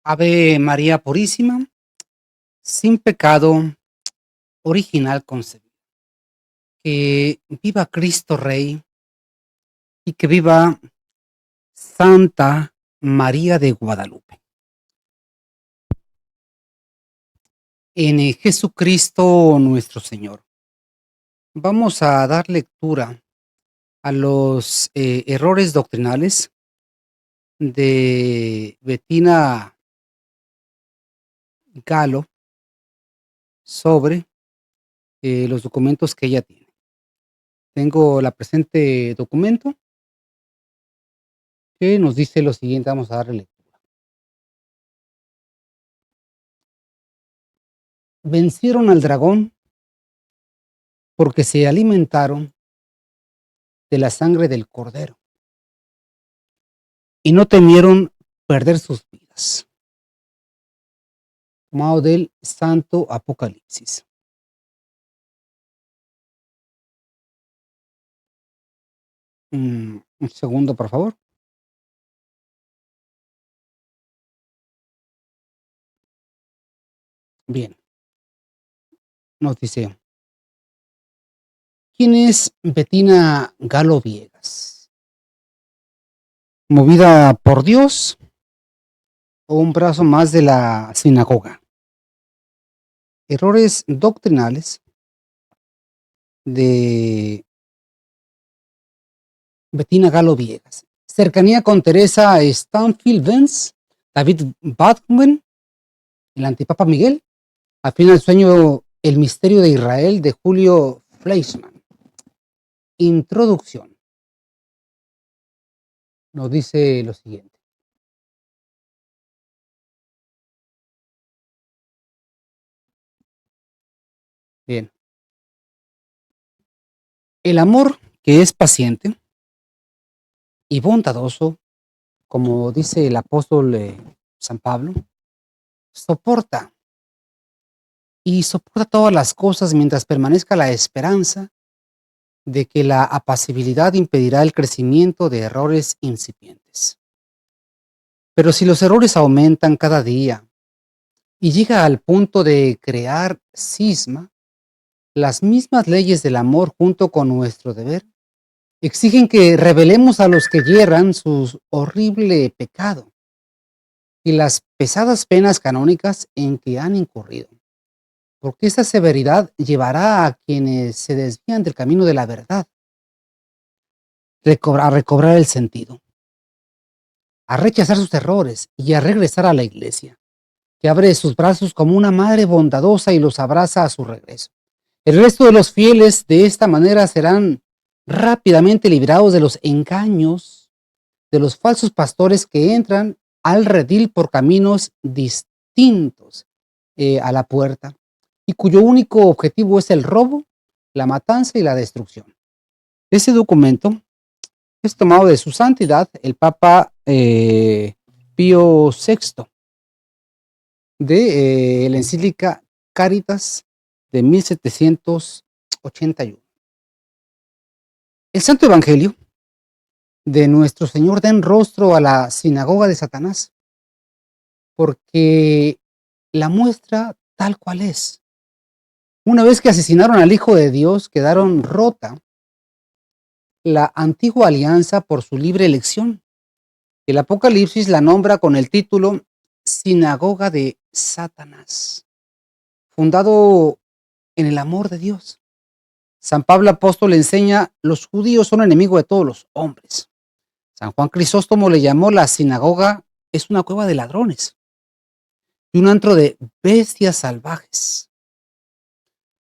Ave María Purísima, sin pecado original concebido. Que viva Cristo Rey y que viva Santa María de Guadalupe. En Jesucristo nuestro Señor. Vamos a dar lectura a los errores doctrinales de Bettina Galo sobre los documentos que ella tiene. Tengo la presente documento que nos dice lo siguiente, vamos a darle lectura. Vencieron al dragón porque se alimentaron de la sangre del cordero y no temieron perder sus vidas. Tomado del Santo Apocalipsis. Un segundo, por favor. Bien, nos dice, ¿quién es Bettina Galo Viegas? ¿Movida por Dios o un brazo más de la sinagoga? Errores doctrinales de Bettina Galo Viegas. Cercanía con Teresa Stanfield Vance, David Bachman, el antipapa Miguel. Afín al sueño El misterio de Israel de Julio Fleischmann. Introducción. Nos dice lo siguiente. Bien. El amor que es paciente y bondadoso, como dice el apóstol San Pablo, soporta todas las cosas mientras permanezca la esperanza de que la apacibilidad impedirá el crecimiento de errores incipientes. Pero si los errores aumentan cada día y llega al punto de crear cisma, las mismas leyes del amor junto con nuestro deber exigen que revelemos a los que yerran su horrible pecado y las pesadas penas canónicas en que han incurrido, porque esta severidad llevará a quienes se desvían del camino de la verdad a recobrar el sentido, a rechazar sus errores y a regresar a la iglesia, que abre sus brazos como una madre bondadosa y los abraza a su regreso. El resto de los fieles de esta manera serán rápidamente librados de los engaños de los falsos pastores que entran al redil por caminos distintos a la puerta y cuyo único objetivo es el robo, la matanza y la destrucción. Ese documento es tomado de su santidad el Papa Pío VI de la encíclica Caritas de 1781. El Santo Evangelio de nuestro Señor da en rostro a la sinagoga de Satanás, porque la muestra tal cual es. Una vez que asesinaron al Hijo de Dios, quedaron rota la antigua alianza por su libre elección. El Apocalipsis la nombra con el título Sinagoga de Satanás, fundado en el amor de Dios. San Pablo apóstol enseña, los judíos son enemigos de todos los hombres. San Juan Crisóstomo le llamó la sinagoga, es una cueva de ladrones y un antro de bestias salvajes.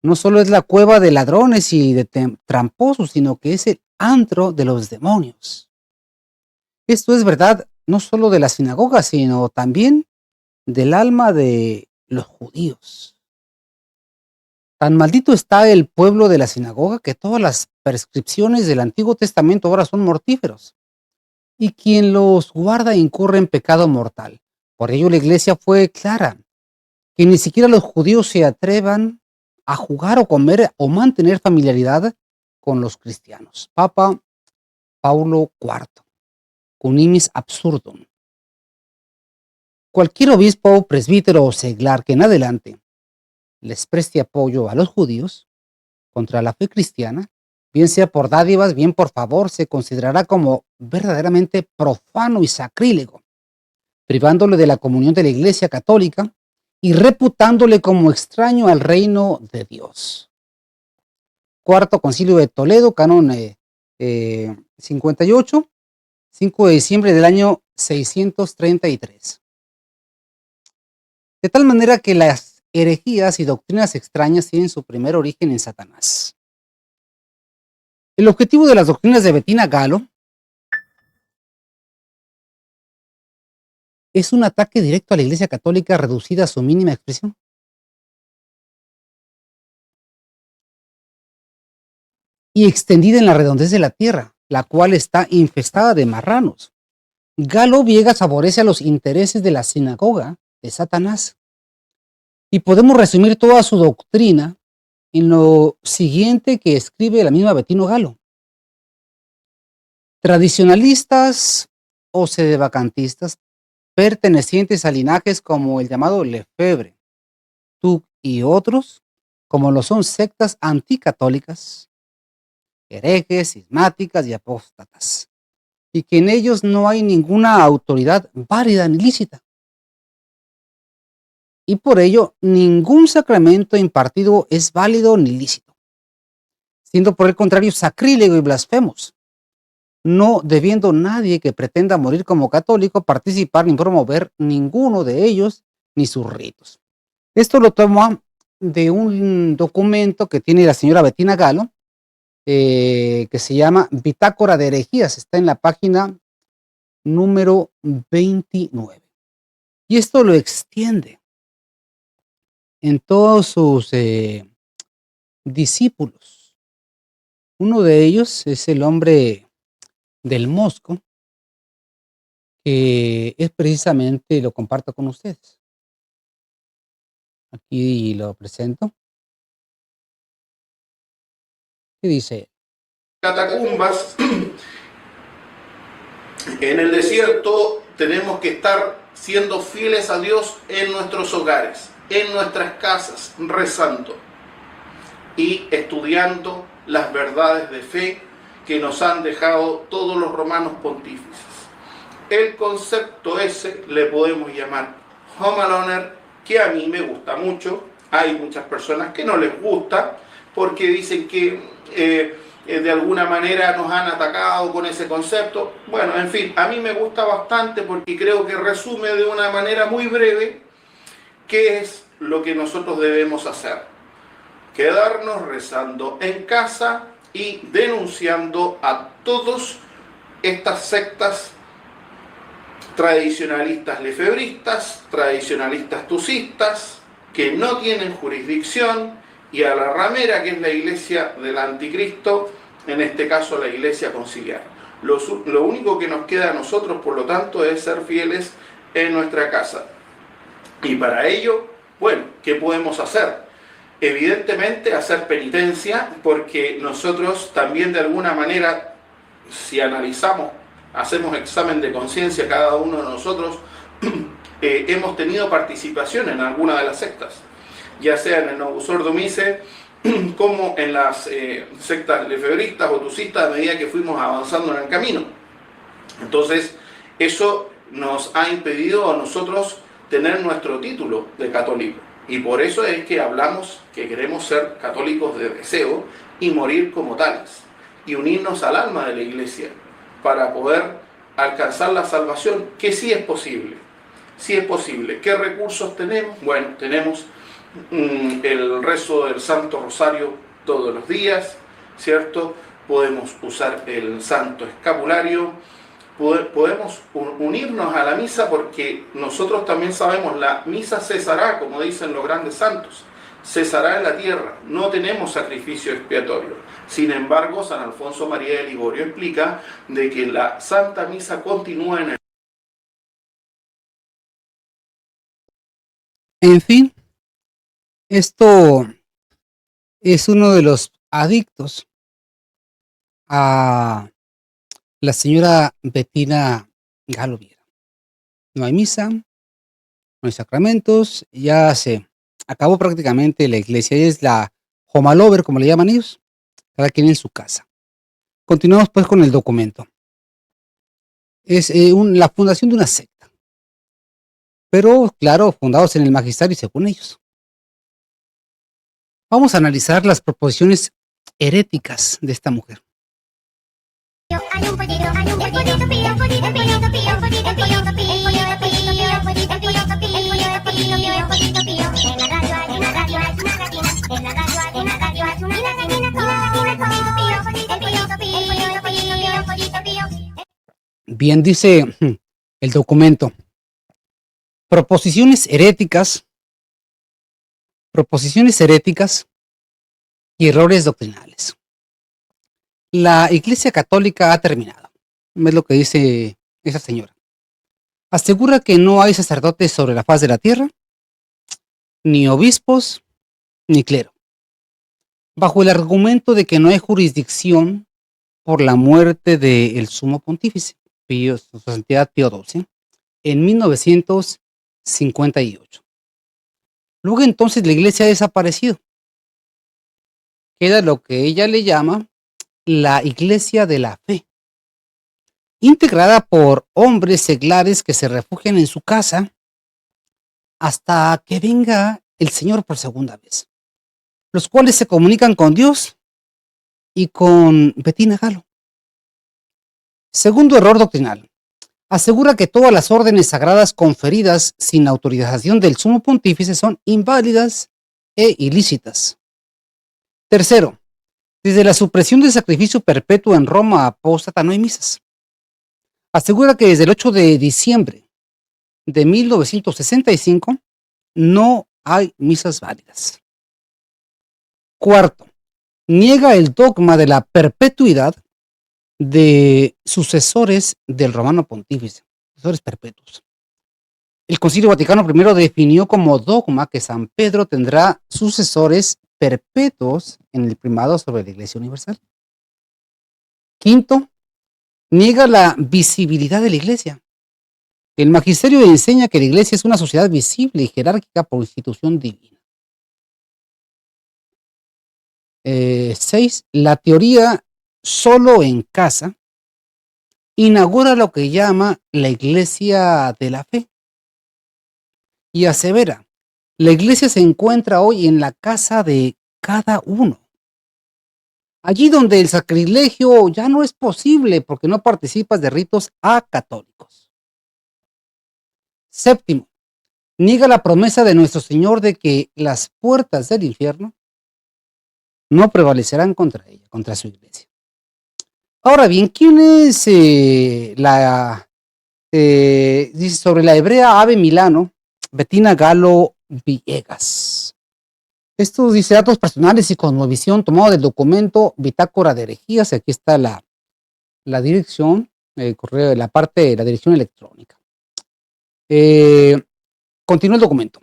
No solo es la cueva de ladrones y de tramposos, sino que es el antro de los demonios. Esto es verdad no solo de la sinagoga, sino también del alma de los judíos. Tan maldito está el pueblo de la sinagoga que todas las prescripciones del Antiguo Testamento ahora son mortíferos. Y quien los guarda incurre en pecado mortal. Por ello la iglesia fue clara, que ni siquiera los judíos se atrevan a jugar o comer o mantener familiaridad con los cristianos. Papa Paulo IV, Cunimis Absurdum. Cualquier obispo, presbítero o seglar que en adelante les preste apoyo a los judíos contra la fe cristiana, bien sea por dádivas, bien por favor, se considerará como verdaderamente profano y sacrílego, privándole de la comunión de la Iglesia católica y reputándole como extraño al reino de Dios. Cuarto Concilio de Toledo, canon 58, 5 de diciembre del año 633. De tal manera que las herejías y doctrinas extrañas tienen su primer origen en Satanás. El objetivo de las doctrinas de Bettina Gallo es un ataque directo a la Iglesia Católica reducida a su mínima expresión. Y extendida en la redondez de la tierra, la cual está infestada de marranos. Gallo Viegas favorece a los intereses de la sinagoga de Satanás. Y podemos resumir toda su doctrina en lo siguiente que escribe la misma Bettino Gallo. Tradicionalistas o sedevacantistas pertenecientes a linajes como el llamado Lefebvre, Tuc y otros, como lo son sectas anticatólicas, herejes, cismáticas y apóstatas, y que en ellos no hay ninguna autoridad válida ni lícita. Y por ello, ningún sacramento impartido es válido ni lícito, siendo por el contrario sacrílego y blasfemos, no debiendo nadie que pretenda morir como católico participar ni promover ninguno de ellos ni sus ritos. Esto lo toma de un documento que tiene la señora Bettina Gallo, que se llama Bitácora de Herejías, está en la página número 29. Y esto lo extiende en todos sus discípulos. Uno de ellos es el hombre del Mosco, que es precisamente, lo comparto con ustedes. Aquí lo presento. ¿Qué dice? Catacumbas, en el desierto tenemos que estar siendo fieles a Dios en nuestros hogares, en nuestras casas, rezando y estudiando las verdades de fe que nos han dejado todos los romanos pontífices. El concepto ese le podemos llamar Home Aloner, que a mí me gusta mucho. Hay muchas personas que no les gusta porque dicen que de alguna manera nos han atacado con ese concepto. Bueno, en fin, a mí me gusta bastante porque creo que resume de una manera muy breve qué es lo que nosotros debemos hacer. Quedarnos rezando en casa y denunciando a todas estas sectas tradicionalistas lefebristas, tradicionalistas tucistas, que no tienen jurisdicción, y a la ramera, que es la iglesia del anticristo, en este caso la iglesia conciliar. Lo único que nos queda a nosotros, por lo tanto, es ser fieles en nuestra casa. Y para ello, bueno, ¿qué podemos hacer? Evidentemente hacer penitencia, porque nosotros también de alguna manera, si analizamos, hacemos examen de conciencia cada uno de nosotros, hemos tenido participación en alguna de las sectas, ya sea en el Novus Ordo Missae, como en las sectas lefebristas o tucistas, a medida que fuimos avanzando en el camino. Entonces, eso nos ha impedido a nosotros tener nuestro título de católico. Y por eso es que hablamos que queremos ser católicos de deseo y morir como tales, y unirnos al alma de la iglesia para poder alcanzar la salvación, que sí es posible. Sí es posible. ¿Qué recursos tenemos? Bueno, tenemos el rezo del Santo Rosario todos los días, ¿cierto? Podemos usar el Santo Escapulario, podemos unirnos a la misa, porque nosotros también sabemos, la misa cesará, como dicen los grandes santos, cesará en la tierra, no tenemos sacrificio expiatorio. Sin embargo, San Alfonso María de Ligorio explica de que la Santa Misa continúa en el... En fin, esto es uno de los adictos a la señora Bettina Gallo Viera. No hay misa, no hay sacramentos, ya se acabó prácticamente la iglesia, es la home lover, como le llaman ellos, cada quien en su casa. Continuamos pues con el documento. Es la fundación de una secta, pero claro, fundados en el magisterio según ellos. Vamos a analizar las proposiciones heréticas de esta mujer. Bien, dice el documento, proposiciones heréticas y errores doctrinales. La Iglesia Católica ha terminado, es lo que dice esa señora. Asegura que no hay sacerdotes sobre la faz de la tierra, ni obispos, ni clero, bajo el argumento de que no hay jurisdicción por la muerte del sumo pontífice, su santidad Pío XII, en 1958. Luego entonces la iglesia ha desaparecido. Queda lo que ella le llama la iglesia de la fe, integrada por hombres seglares que se refugian en su casa hasta que venga el Señor por segunda vez, los cuales se comunican con Dios y con Bettina Galo. Segundo error doctrinal. Asegura que todas las órdenes sagradas conferidas sin autorización del sumo pontífice son inválidas e ilícitas. Tercero, desde la supresión del sacrificio perpetuo en Roma apóstata no hay misas. Asegura que desde el 8 de diciembre de 1965 no hay misas válidas. Cuarto, niega el dogma de la perpetuidad de sucesores del romano pontífice, sucesores perpetuos. El Concilio Vaticano I definió como dogma que San Pedro tendrá sucesores perpetuos en el primado sobre la Iglesia Universal. Quinto, niega la visibilidad de la Iglesia. El magisterio enseña que la Iglesia es una sociedad visible y jerárquica por institución divina. 6. La teoría solo en casa inaugura lo que llama la Iglesia de la Fe y asevera, la Iglesia se encuentra hoy en la casa de cada uno. Allí donde el sacrilegio ya no es posible porque no participas de ritos acatólicos. Séptimo, niega la promesa de nuestro Señor de que las puertas del infierno no prevalecerán contra ella, contra su iglesia. Ahora bien, ¿quién es dice sobre la hebrea Ave Milano, Bettina Galo Villegas? Estos dice datos personales y cosmovisión tomado del documento Bitácora de Herejías. Aquí está la dirección, el correo, la parte de la dirección electrónica. Continúa el documento.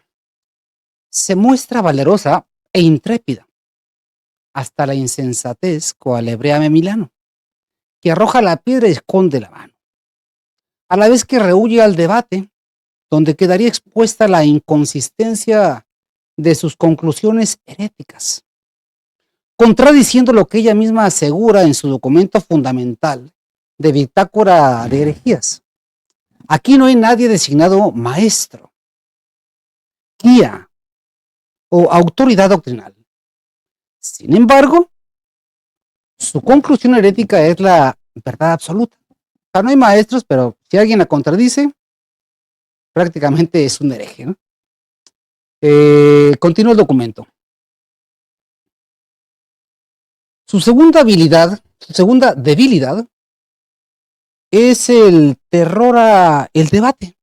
Se muestra valerosa e intrépida hasta la insensatez cual hebrea Ave Milano, que arroja la piedra y esconde la mano, a la vez que rehúye al debate, donde quedaría expuesta la inconsistencia de sus conclusiones heréticas, contradiciendo lo que ella misma asegura en su documento fundamental de Bitácora de Herejías. Aquí no hay nadie designado maestro, guía o autoridad doctrinal. Sin embargo, su conclusión herética es la verdad absoluta. O sea, no hay maestros, pero si alguien la contradice, prácticamente es un hereje, ¿no? Continúa el documento. Su segunda debilidad es el terror al debate,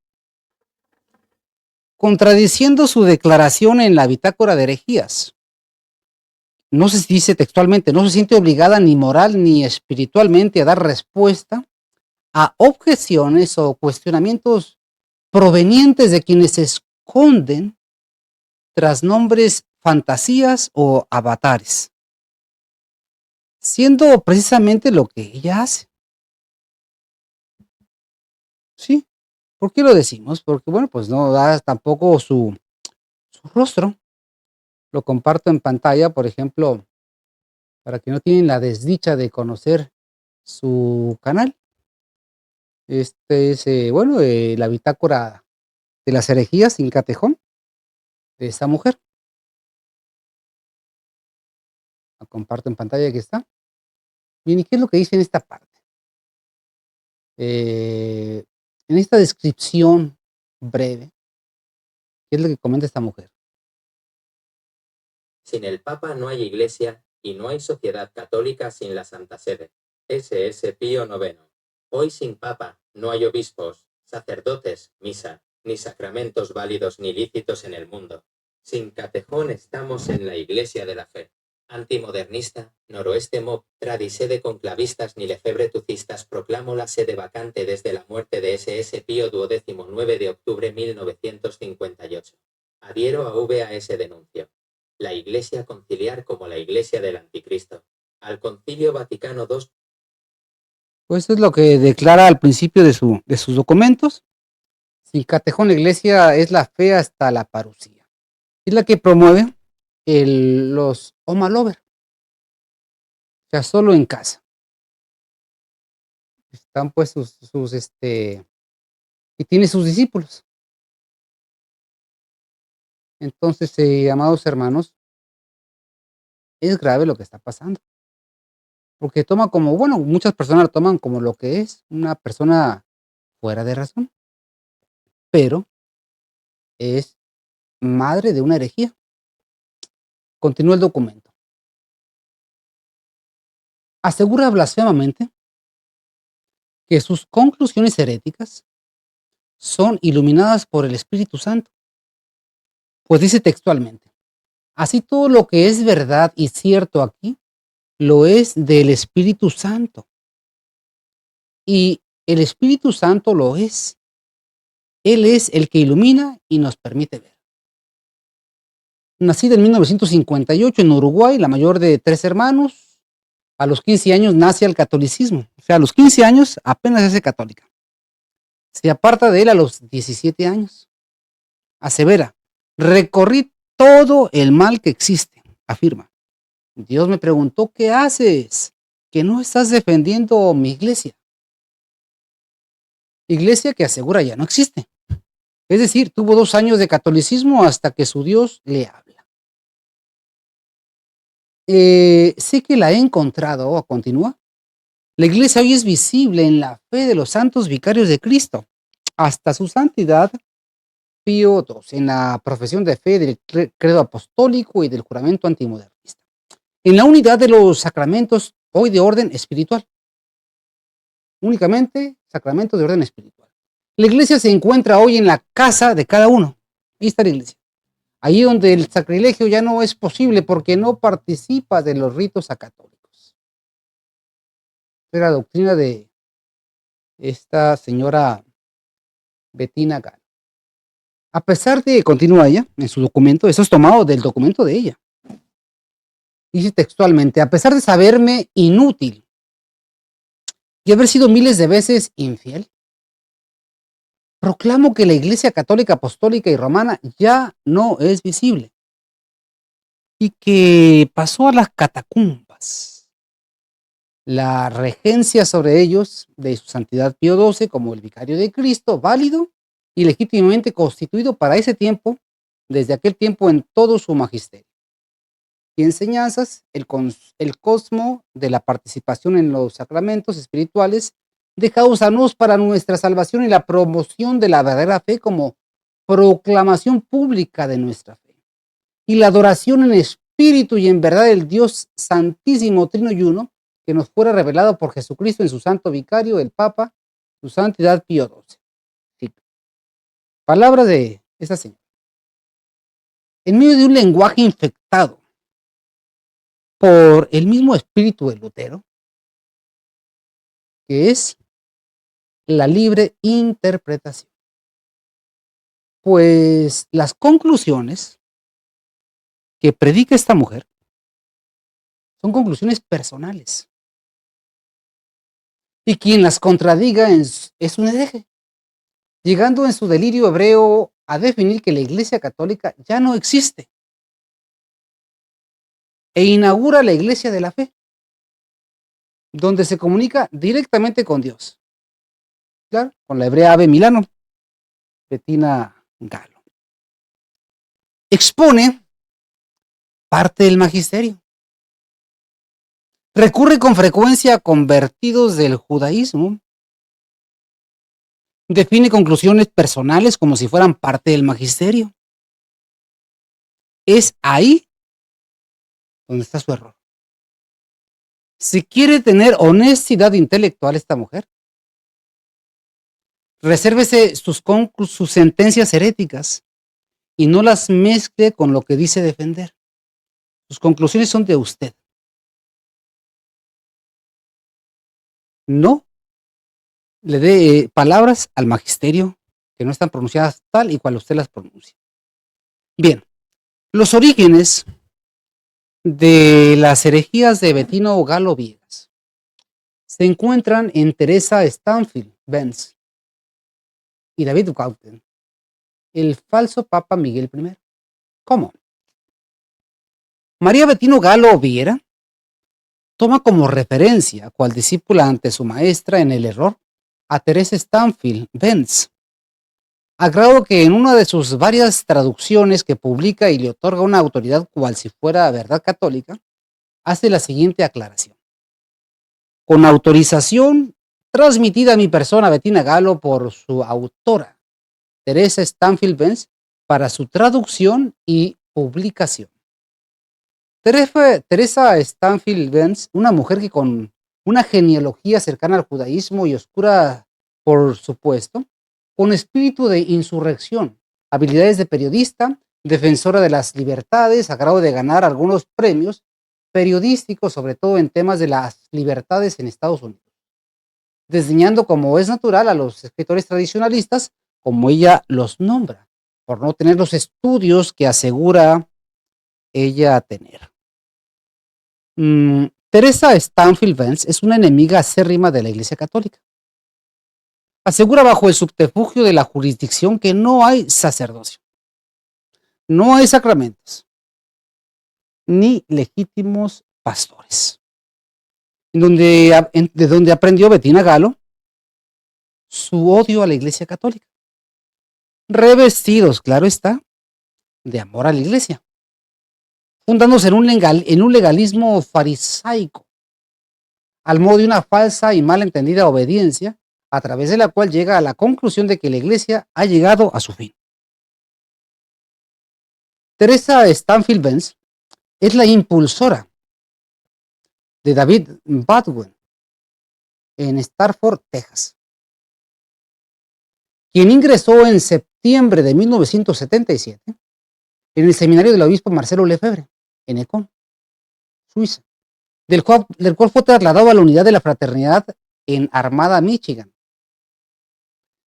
contradiciendo su declaración en la Bitácora de Herejías. No se dice textualmente, no se siente obligada ni moral ni espiritualmente a dar respuesta a objeciones o cuestionamientos provenientes de quienes se esconden tras nombres, fantasías o avatares, siendo precisamente lo que ella hace. Sí, ¿Por qué lo decimos? Porque, bueno, pues no da tampoco su rostro. Lo comparto en pantalla, por ejemplo, para que no tienen la desdicha de conocer su canal. Este es, bueno, la bitácora de las herejías sin catejón de esta mujer. La comparto en pantalla, aquí está. Bien, ¿y qué es lo que dice en esta parte? Eh, en esta descripción breve, ¿qué es lo que comenta esta mujer? Sin el Papa no hay Iglesia y no hay sociedad católica sin la Santa Sede. S.S. Pío IX. Hoy sin Papa no hay obispos, sacerdotes, misa, ni sacramentos válidos ni lícitos en el mundo. Sin catejón estamos en la Iglesia de la Fe. Antimodernista, noroeste mob, tradisede conclavistas ni lefebre tucistas proclamo la sede vacante desde la muerte de S.S. Pío XII 9 de octubre 1958. Adhiero a VAS denuncio. La Iglesia conciliar como la Iglesia del Anticristo. Al Concilio Vaticano II. Pues eso es lo que declara al principio de sus documentos. Sin catejón, la iglesia es la fe hasta la parucía. Es la que promueve los Home Lover, o sea, solo en casa. Están pues y tiene sus discípulos. Entonces, amados hermanos, es grave lo que está pasando. Porque toma como, bueno, muchas personas lo toman como lo que es una persona fuera de razón, pero es madre de una herejía. Continúa el documento. Asegura blasfemamente que sus conclusiones heréticas son iluminadas por el Espíritu Santo. Pues dice textualmente, así todo lo que es verdad y cierto aquí, lo es del Espíritu Santo. Y el Espíritu Santo lo es. Él es el que ilumina y nos permite ver. Nacida en 1958 en Uruguay, la mayor de 3 hermanos, a los 15 años nace al catolicismo. O sea, a los 15 años apenas se hace católica. Se aparta de él a los 17 años. Asevera, recorrí todo el mal que existe, afirma. Dios me preguntó, ¿qué haces? Que no estás defendiendo mi iglesia. Iglesia que asegura ya no existe. Es decir, tuvo 2 años de catolicismo hasta que su Dios le habla. Sé que la he encontrado, continúa. La iglesia hoy es visible en la fe de los santos vicarios de Cristo, hasta su santidad Pío II, en la profesión de fe del credo apostólico y del juramento antimodernista. En la unidad de los sacramentos, hoy de orden espiritual. Únicamente sacramentos de orden espiritual. La iglesia se encuentra hoy en la casa de cada uno. Ahí está la iglesia. Ahí donde el sacrilegio ya no es posible porque no participa de los ritos acatólicos. Es la doctrina de esta señora Bettina Gall. A pesar de, continúa ella en su documento, eso es tomado del documento de ella. Dice textualmente, a pesar de saberme inútil y haber sido miles de veces infiel, proclamo que la Iglesia Católica Apostólica y Romana ya no es visible y que pasó a las catacumbas. La regencia sobre ellos de su santidad Pío XII como el vicario de Cristo, válido y legítimamente constituido para ese tiempo, desde aquel tiempo en todo su magisterio. Y enseñanzas, el cosmo de la participación en los sacramentos espirituales, dejándonos para nuestra salvación y la promoción de la verdadera fe como proclamación pública de nuestra fe. Y la adoración en espíritu y en verdad del Dios Santísimo Trino y Uno, que nos fuera revelado por Jesucristo en su santo vicario, el Papa, su santidad Pío XII. Sí. Palabras de esta señora. En medio de un lenguaje infectado por el mismo espíritu de Lutero, que es la libre interpretación. Pues las conclusiones que predica esta mujer son conclusiones personales. Y quien las contradiga es un hereje. llegando en su delirio hebreo a definir que la Iglesia Católica ya no existe e inaugura la Iglesia de la Fe, donde se comunica directamente con Dios. Claro, con la hebrea Ave Milano, Bettina Galo. Expone parte del magisterio. Recurre con frecuencia a convertidos del judaísmo. Define conclusiones personales como si fueran parte del magisterio. Es ahí donde está su error. Si quiere tener honestidad intelectual esta mujer, resérvese sus sentencias heréticas y no las mezcle con lo que dice defender. Sus conclusiones son de usted. No le dé palabras al magisterio que no están pronunciadas tal y cual usted las pronuncia. Bien, los orígenes de las herejías de Bettino Galo Viegas se encuentran en Teresa Stanfield Benz y David Gauten, el falso Papa Miguel I. ¿Cómo? María Bettino Galo Viera toma como referencia, cual discípula ante su maestra en el error, a Teresa Stanfield Benz, a grado que en una de sus varias traducciones que publica y le otorga una autoridad cual si fuera verdad católica, hace la siguiente aclaración. Con autorización transmitida a mi persona, Bettina Galo, por su autora, Teresa Stanfield Benz, para su traducción y publicación. Teresa Stanfield Benz, una mujer que con una genealogía cercana al judaísmo y oscura, por supuesto, con espíritu de insurrección, habilidades de periodista, defensora de las libertades, a grado de ganar algunos premios periodísticos, sobre todo en temas de las libertades en Estados Unidos, desdeñando como es natural a los escritores tradicionalistas, como ella los nombra, por no tener los estudios que asegura ella tener. Teresa Stanfield Benz es una enemiga acérrima de la Iglesia Católica. Asegura bajo el subterfugio de la jurisdicción que no hay sacerdocio, no hay sacramentos, ni legítimos pastores. De donde aprendió Bettina Galo su odio a la Iglesia Católica, revestidos, claro está, de amor a la Iglesia, fundándose en un legalismo farisaico, al modo de una falsa y mal entendida obediencia, a través de la cual llega a la conclusión de que la Iglesia ha llegado a su fin. Teresa Stanfield Benz es la impulsora de David Baldwin en Stafford, Texas, quien ingresó en septiembre de 1977 en el seminario del obispo Marcelo Lefebvre, en Econ, Suiza, del cual fue trasladado a la unidad de la fraternidad en Armada, Michigan,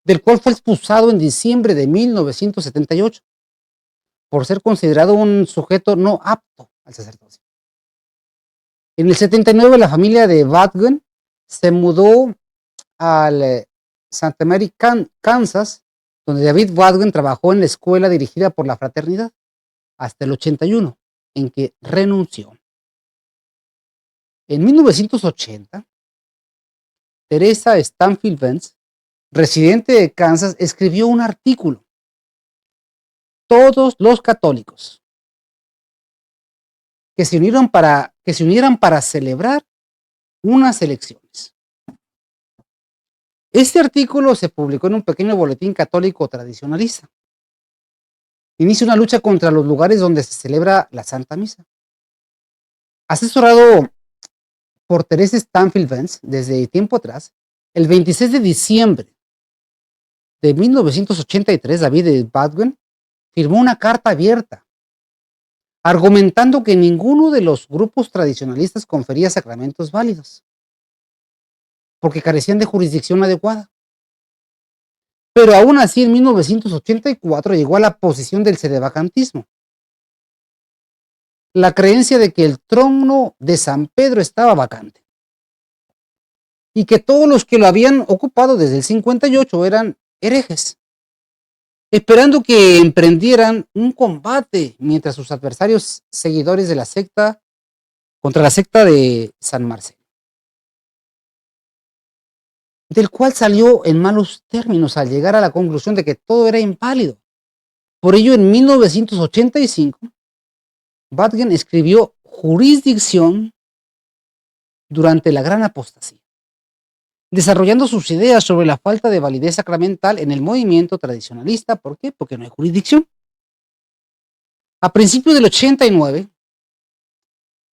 del cual fue expulsado en diciembre de 1978 por ser considerado un sujeto no apto al sacerdocio. En el 79 la familia de Baldwin se mudó al Santa Mary, Kansas, donde David Baldwin trabajó en la escuela dirigida por la fraternidad hasta el 81, en que renunció. En 1980, Teresa Stanfield Benz, residente de Kansas, escribió un artículo. Todos los católicos que se unieran para celebrar unas elecciones. Este artículo se publicó en un pequeño boletín católico tradicionalista. Inicia una lucha contra los lugares donde se celebra la Santa Misa. Asesorado por Teresa Stanfield Benz desde tiempo atrás, el 26 de diciembre de 1983, David Baldwin firmó una carta abierta argumentando que ninguno de los grupos tradicionalistas confería sacramentos válidos porque carecían de jurisdicción adecuada. Pero aún así, en 1984 llegó a la posición del sedevacantismo, la creencia de que el trono de San Pedro estaba vacante y que todos los que lo habían ocupado desde el 58 eran herejes esperando que emprendieran un combate mientras sus adversarios seguidores de la secta contra la secta de San Marcelo, del cual salió en malos términos al llegar a la conclusión de que todo era inválido. Por ello, en 1985, Badgen escribió Jurisdicción durante la Gran Apostasía, desarrollando sus ideas sobre la falta de validez sacramental en el movimiento tradicionalista. ¿Por qué? Porque no hay jurisdicción. A principios del 89,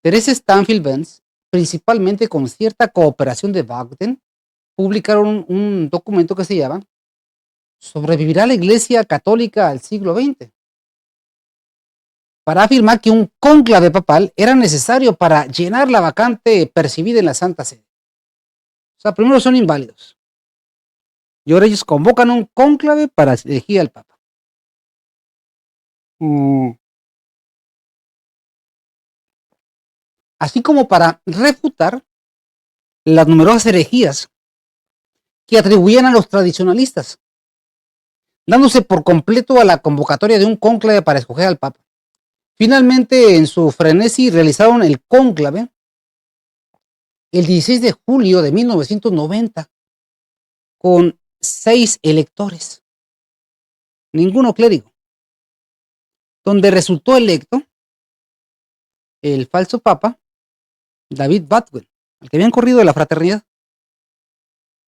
Teresa Stanfield Benz, principalmente con cierta cooperación de Badgen, publicaron un documento que se llama ¿Sobrevivirá la Iglesia Católica al siglo XX? Para afirmar que un cónclave papal era necesario para llenar la vacante percibida en la Santa Sede. O sea, primero son inválidos. Y ahora ellos convocan un cónclave para elegir al Papa. Así como para refutar las numerosas herejías que atribuían a los tradicionalistas, dándose por completo a la convocatoria de un cónclave para escoger al Papa. Finalmente, en su frenesí, realizaron el cónclave el 16 de julio de 1990 con 6 electores, ninguno clérigo, donde resultó electo el falso Papa David Badwell, al que habían corrido de la fraternidad,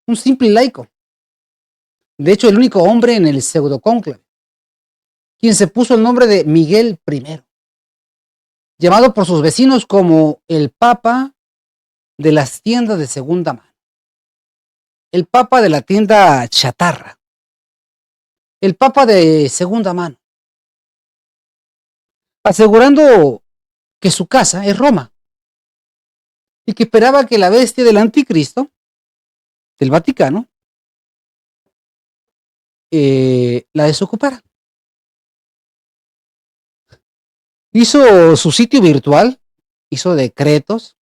un simple laico, de hecho el único hombre en el pseudocónclave, quien se puso el nombre de Miguel I, llamado por sus vecinos como el Papa de las tiendas de segunda mano, el Papa de la tienda chatarra, el Papa de segunda mano, asegurando que su casa es Roma y que esperaba que la bestia del anticristo del Vaticano la desocupara. Hizo su sitio virtual, hizo decretos,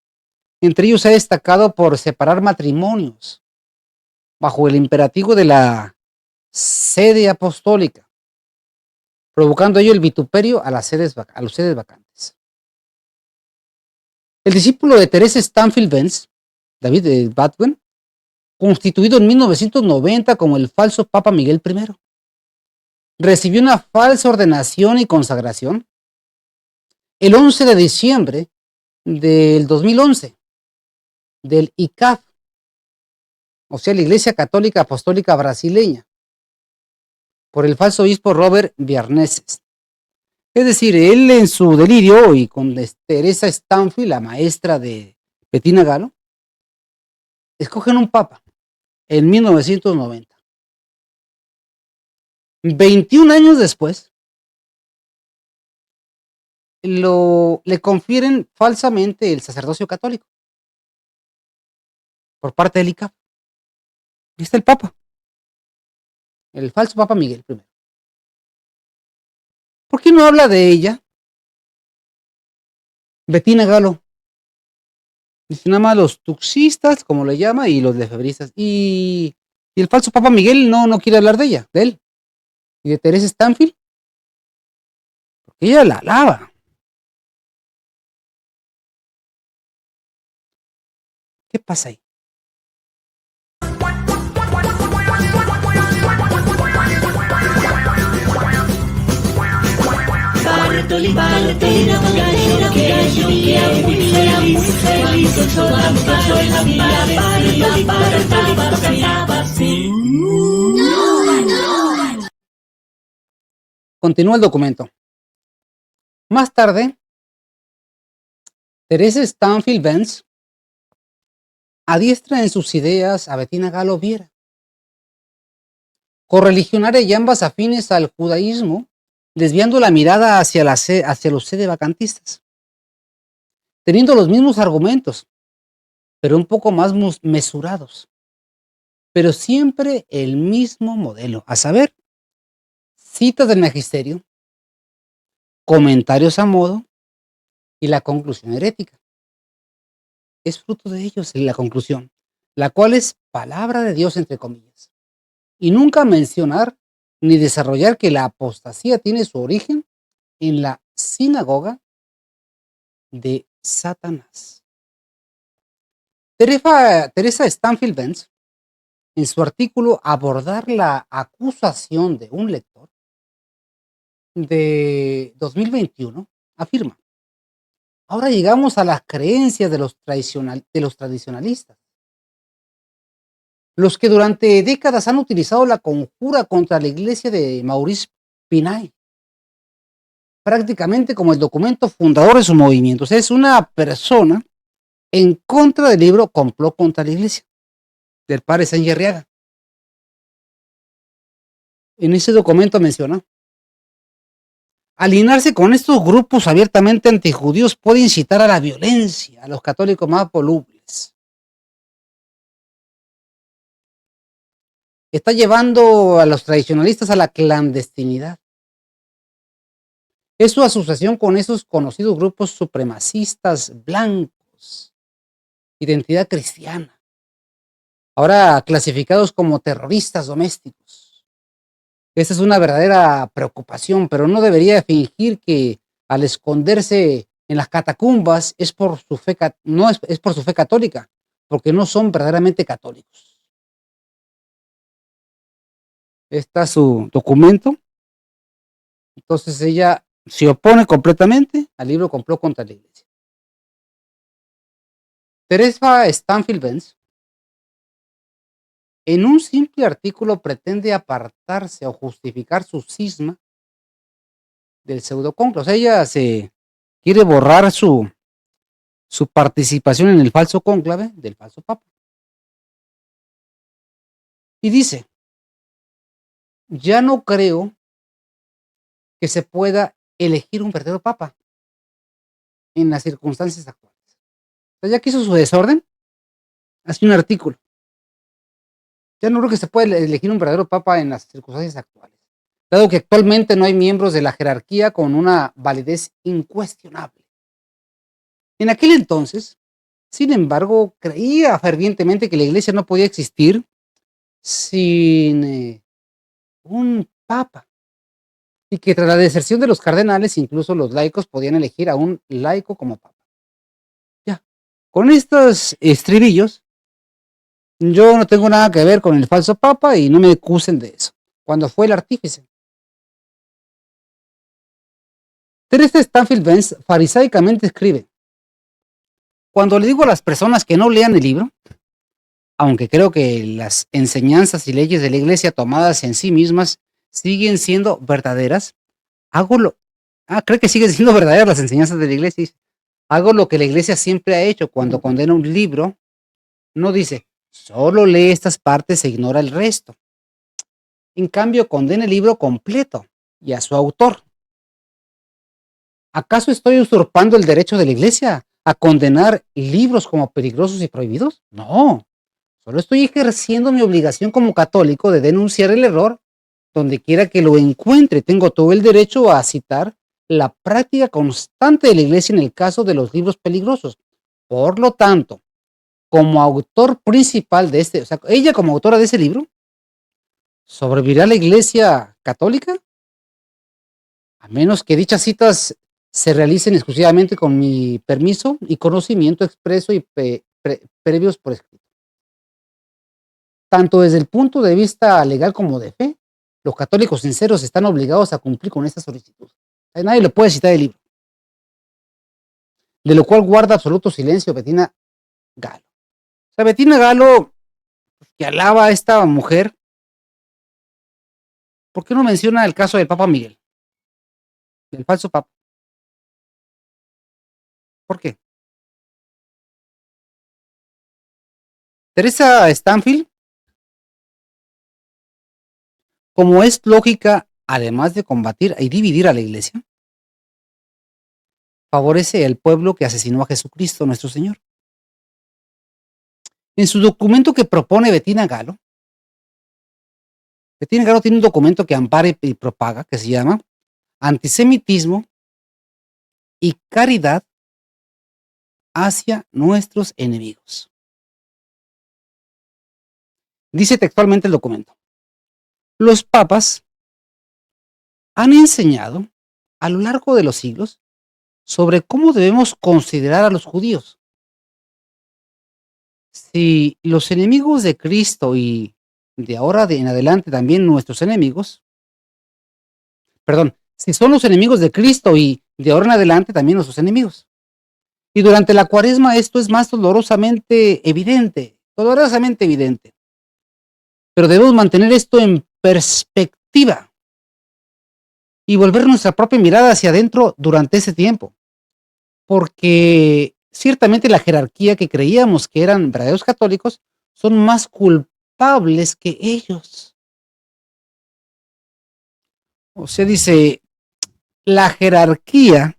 entre ellos se ha destacado por separar matrimonios bajo el imperativo de la sede apostólica, provocando ello el vituperio a los sedes vacantes. El discípulo de Teresa Stanfield Benz, David Badwell, constituido en 1990 como el falso Papa Miguel I, recibió una falsa ordenación y consagración el 11 de diciembre del 2011 del ICAF, o sea, la Iglesia Católica Apostólica Brasileña, por el falso obispo Robert Viarneses. Es decir, él en su delirio y con Teresa Stanfield, la maestra de Bettina Galo, escogen un papa en 1990. 21 años después, le confieren falsamente el sacerdocio católico por parte del ICAP. Y está el Papa, el falso Papa Miguel I. ¿Por qué no habla de ella Bettina Galo? Dice nada más los tuxistas, como le llama, y los lefebristas. Y el falso Papa Miguel no quiere hablar de ella, de él. Y de Teresa Stanfield, porque ella la alaba. ¿Qué pasa ahí? Continúa el documento. Más tarde, Teresa Stanfield Benz adiestra en sus ideas a Bettina Galo Viera, correligionaria y ambas afines al judaísmo, desviando la mirada hacia los sedevacantistas, teniendo los mismos argumentos, pero un poco más mesurados, pero siempre el mismo modelo, a saber, citas del magisterio, comentarios a modo y la conclusión herética. Es fruto de ellos la conclusión, la cual es palabra de Dios entre comillas, y nunca mencionar ni desarrollar que la apostasía tiene su origen en la sinagoga de Satanás. Teresa Stanfield Benz, en su artículo Abordar la acusación de un lector de 2021, afirma: ahora llegamos a las creencias de los tradicionalistas, los que durante décadas han utilizado la conjura contra la iglesia de Maurice Pinay, prácticamente como el documento fundador de su movimiento. O sea, es una persona en contra del libro Complot contra la Iglesia, del padre Sánchez Arriaga. En ese documento menciona: alinearse con estos grupos abiertamente antijudíos puede incitar a la violencia a los católicos más volubles. Está llevando a los tradicionalistas a la clandestinidad. Es su asociación con esos conocidos grupos supremacistas blancos, identidad cristiana, ahora clasificados como terroristas domésticos. Esta es una verdadera preocupación, pero no debería fingir que al esconderse en las catacumbas es por su fe, no es por su fe católica, porque no son verdaderamente católicos. Está su documento. Entonces ella se opone completamente al libro Complot contra la Iglesia. Teresa Stanfield Benz, en un simple artículo, pretende apartarse o justificar su cisma del pseudocónclave. O sea, ella se quiere borrar su participación en el falso cónclave del falso papa. Y dice: ya no creo que se pueda elegir un verdadero papa en las circunstancias actuales. O sea, ya que hizo su desorden, hace un artículo. Ya no creo que se pueda elegir un verdadero papa en las circunstancias actuales, dado que actualmente no hay miembros de la jerarquía con una validez incuestionable. En aquel entonces, sin embargo, creía fervientemente que la Iglesia no podía existir sin un papa, y que tras la deserción de los cardenales, incluso los laicos podían elegir a un laico como papa. Ya, con estos estribillos, yo no tengo nada que ver con el falso papa y no me acusen de eso, cuando fue el artífice. Teresa Stanfield Benz farisaicamente escribe: cuando le digo a las personas que no lean el libro, aunque creo que las enseñanzas y leyes de la Iglesia tomadas en sí mismas siguen siendo verdaderas, creo que siguen siendo verdaderas las enseñanzas de la Iglesia. Hago lo que la Iglesia siempre ha hecho cuando condena un libro. No dice, solo lee estas partes e ignora el resto. En cambio, condena el libro completo y a su autor. ¿Acaso estoy usurpando el derecho de la Iglesia a condenar libros como peligrosos y prohibidos? No, solo estoy ejerciendo mi obligación como católico de denunciar el error donde quiera que lo encuentre. Tengo todo el derecho a citar la práctica constante de la Iglesia en el caso de los libros peligrosos. Por lo tanto, como autor principal de o sea, ella como autora de ese libro, ¿sobrevivirá la Iglesia católica? A menos que dichas citas se realicen exclusivamente con mi permiso y conocimiento expreso y previos por escrito. Tanto desde el punto de vista legal como de fe, los católicos sinceros están obligados a cumplir con esta solicitud. Nadie le puede citar el libro, de lo cual guarda absoluto silencio Bettina Galo. O sea, Bettina Galo, que alaba a esta mujer, ¿por qué no menciona el caso del Papa Miguel, del falso Papa? ¿Por qué? Teresa Stanfield, como es lógica, además de combatir y dividir a la Iglesia, favorece al pueblo que asesinó a Jesucristo, nuestro Señor. En su documento que propone Bettina Galo tiene un documento que ampara y propaga, que se llama Antisemitismo y Caridad hacia nuestros enemigos. Dice textualmente el documento: los papas han enseñado a lo largo de los siglos sobre cómo debemos considerar a los judíos. Si los enemigos de Cristo y de ahora en adelante también nuestros enemigos, si son los enemigos de Cristo y de ahora en adelante también nuestros enemigos. Y durante la Cuaresma esto es más dolorosamente evidente. Pero debemos mantener esto en perspectiva y volver nuestra propia mirada hacia adentro durante ese tiempo. Porque ciertamente la jerarquía que creíamos que eran verdaderos católicos son más culpables que ellos. O sea, dice, la jerarquía,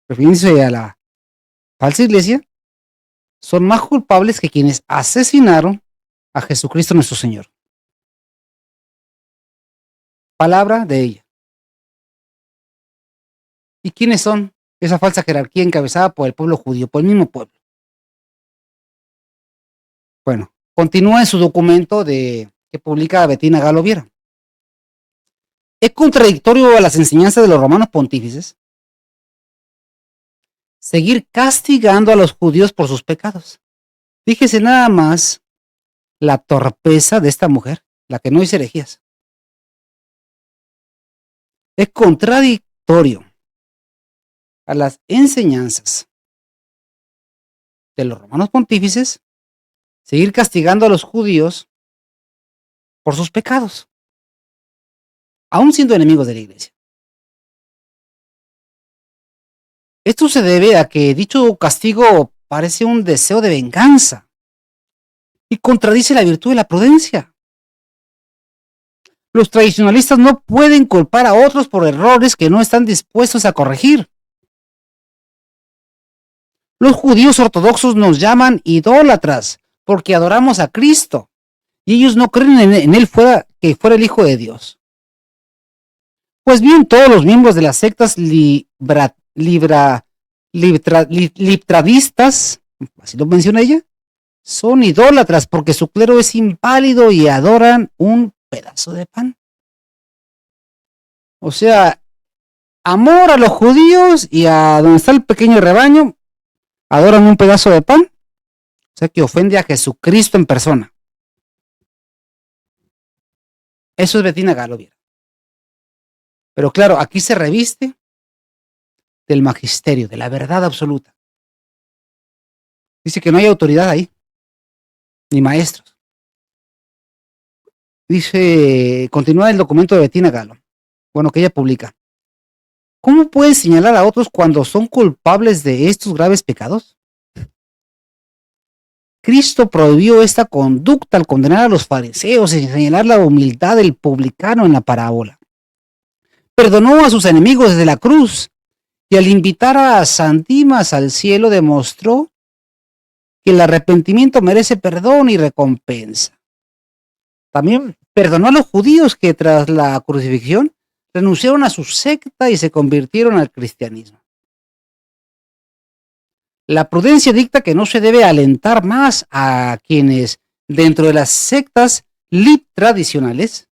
refiriéndose a la falsa iglesia, son más culpables que quienes asesinaron a Jesucristo nuestro Señor. Palabra de ella. ¿Y quiénes son esa falsa jerarquía encabezada por el pueblo judío, por el mismo pueblo? Bueno, continúa en su documento que publica Bettina Galo Viera. ¿Es contradictorio a las enseñanzas de los romanos pontífices seguir castigando a los judíos por sus pecados? Fíjese nada más la torpeza de esta mujer, la que no dice herejías. Es contradictorio a las enseñanzas de los romanos pontífices seguir castigando a los judíos por sus pecados, aún siendo enemigos de la iglesia. Esto se debe a que dicho castigo parece un deseo de venganza y contradice la virtud de la prudencia. Los tradicionalistas no pueden culpar a otros por errores que no están dispuestos a corregir. Los judíos ortodoxos nos llaman idólatras porque adoramos a Cristo y ellos no creen en él que fuera el Hijo de Dios. Pues bien, todos los miembros de las sectas libtradistas, así lo menciona ella, son idólatras porque su clero es impávido y adoran un pedazo de pan. O sea, amor a los judíos y a donde está el pequeño rebaño, adoran un pedazo de pan. O sea, que ofende a Jesucristo en persona. Eso es Bettina Galo Viera. Pero claro, aquí se reviste del magisterio, de la verdad absoluta. Dice que no hay autoridad ahí, ni maestros. Dice, continúa el documento de Bettina Galo, que ella publica. ¿Cómo pueden señalar a otros cuando son culpables de estos graves pecados? Cristo prohibió esta conducta al condenar a los fariseos y señalar la humildad del publicano en la parábola. Perdonó a sus enemigos desde la cruz y al invitar a San Dimas al cielo demostró que el arrepentimiento merece perdón y recompensa. También perdonó a los judíos que tras la crucifixión renunciaron a su secta y se convirtieron al cristianismo. La prudencia dicta que no se debe alentar más a quienes, dentro de las sectas tradicionales,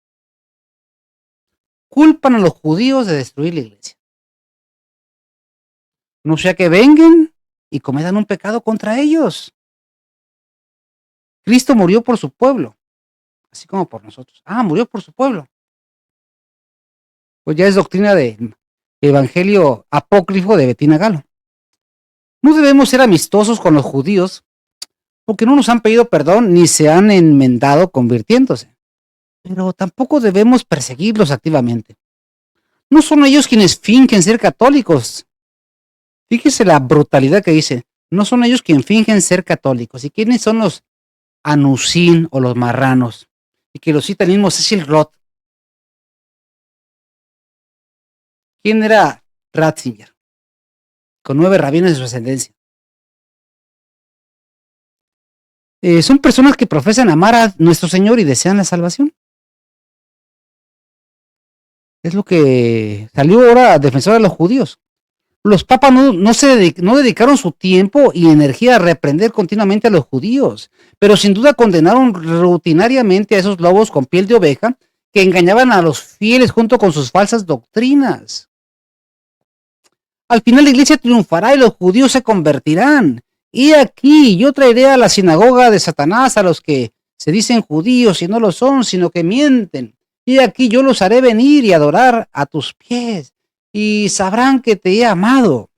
culpan a los judíos de destruir la iglesia. No sea que vengan y cometan un pecado contra ellos. Cristo murió por su pueblo, así como por nosotros. Murió por su pueblo. Pues ya es doctrina de evangelio apócrifo de Bettina Galo. No debemos ser amistosos con los judíos porque no nos han pedido perdón ni se han enmendado convirtiéndose. Pero tampoco debemos perseguirlos activamente. No son ellos quienes fingen ser católicos. Fíjese la brutalidad que dice. No son ellos quienes fingen ser católicos. ¿Y quiénes son los anusín o los marranos? Y que lo cita el mismo Cecil Roth. ¿Quién era Ratzinger? Con 9 rabinos de su ascendencia. Son personas que profesan amar a nuestro Señor y desean la salvación. Es lo que salió ahora a defensor de los judíos. Los papas no dedicaron su tiempo y energía a reprender continuamente a los judíos, pero sin duda condenaron rutinariamente a esos lobos con piel de oveja que engañaban a los fieles junto con sus falsas doctrinas. Al final la iglesia triunfará y los judíos se convertirán. Y aquí yo traeré a la sinagoga de Satanás a los que se dicen judíos y no lo son, sino que mienten. Y aquí yo los haré venir y adorar a tus pies, y sabrán que te he amado,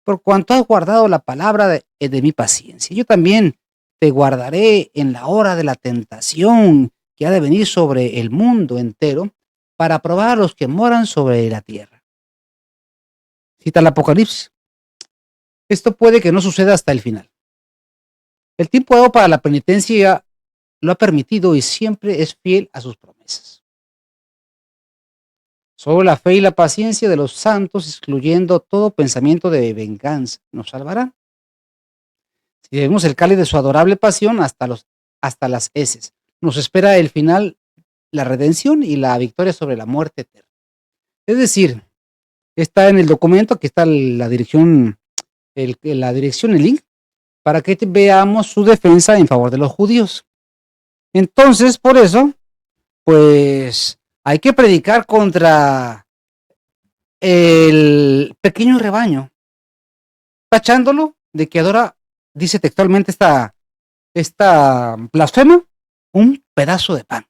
por cuanto has guardado la palabra de mi paciencia. Yo también te guardaré en la hora de la tentación que ha de venir sobre el mundo entero, para probar a los que moran sobre la tierra. Cita el Apocalipsis. Esto puede que no suceda hasta el final. El tiempo dado para la penitencia lo ha permitido y siempre es fiel a sus promesas. Solo la fe y la paciencia de los santos, excluyendo todo pensamiento de venganza, nos salvarán. Si vemos el cáliz de su adorable pasión hasta las heces, nos espera el final, la redención y la victoria sobre la muerte eterna. Es decir, está en el documento, aquí está la dirección, el link, para que veamos su defensa en favor de los judíos. Entonces, por eso, pues hay que predicar contra el pequeño rebaño, tachándolo de que adora, dice textualmente esta blasfema, un pedazo de pan.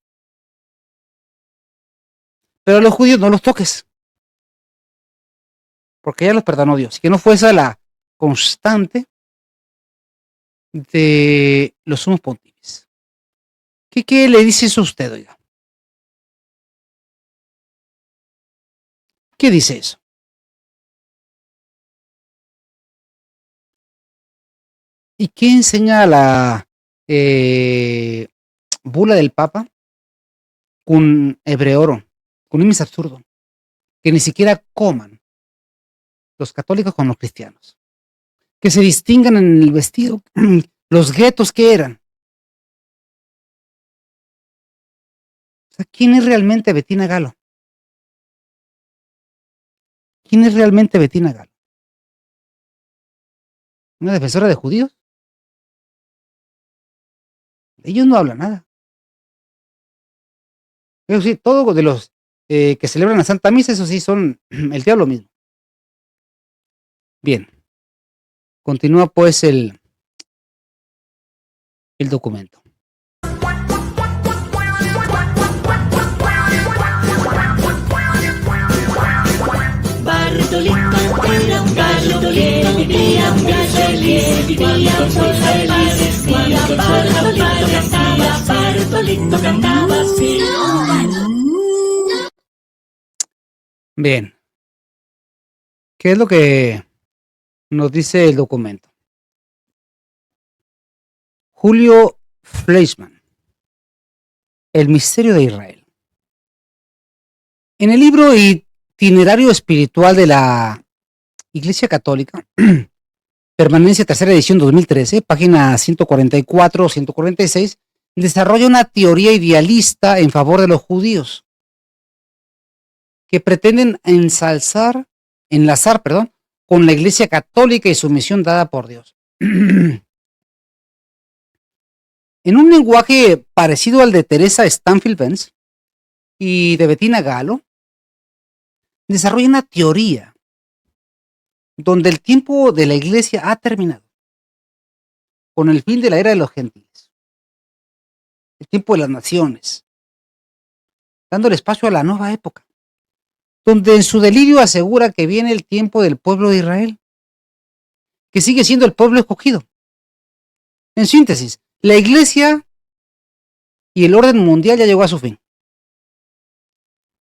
Pero a los judíos no los toques, porque ya los perdonó Dios. Y que no fue esa la constante de los sumos pontífices. ¿Qué le dice eso a usted, oiga? ¿Qué dice eso? ¿Y qué enseña la bula del Papa con hebreoro, con un mis absurdo? Que ni siquiera coman los católicos con los cristianos. Que se distingan en el vestido, los guetos que eran. O sea, ¿quién es realmente Bettina Galo? ¿Quién es realmente Bettina Galo? ¿Una defensora de judíos? Ellos no hablan nada. Eso sí, todos de los que celebran la Santa Misa, eso sí, son el diablo mismo. Bien. Continúa pues el documento. Bartolito era un gallo que vivía muy feliz, vivía muy feliz, Bartolito cantaba así. Bien. ¿Qué es lo que nos dice el documento? Julio Fleischmann, El misterio de Israel. En el libro Itinerario espiritual de la Iglesia Católica, Permanencia, tercera edición 2013, página 144-146, desarrolla una teoría idealista en favor de los judíos que pretenden enlazar con la Iglesia Católica y su misión dada por Dios. En un lenguaje parecido al de Teresa Stanfield Benz y de Bettina Galo, desarrolla una teoría donde el tiempo de la Iglesia ha terminado con el fin de la era de los gentiles, el tiempo de las naciones, dándole espacio a la nueva época, donde en su delirio asegura que viene el tiempo del pueblo de Israel, que sigue siendo el pueblo escogido. En síntesis, la Iglesia y el orden mundial ya llegó a su fin.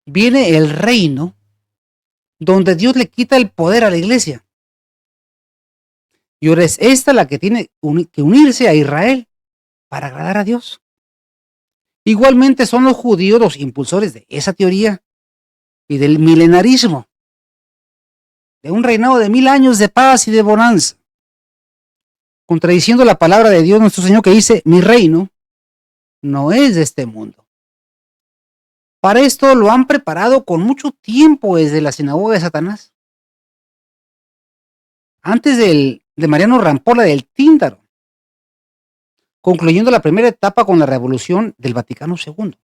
Viene el reino donde Dios le quita el poder a la Iglesia. Y ahora es esta la que tiene que unirse a Israel para agradar a Dios. Igualmente son los judíos los impulsores de esa teoría y del milenarismo, de un reinado de 1000 años de paz y de bonanza, contradiciendo la palabra de Dios nuestro Señor que dice: mi reino no es de este mundo. Para esto lo han preparado con mucho tiempo desde la sinagoga de Satanás, antes de Mariano Rampolla del Tíndaro, concluyendo la primera etapa con la revolución del Vaticano II.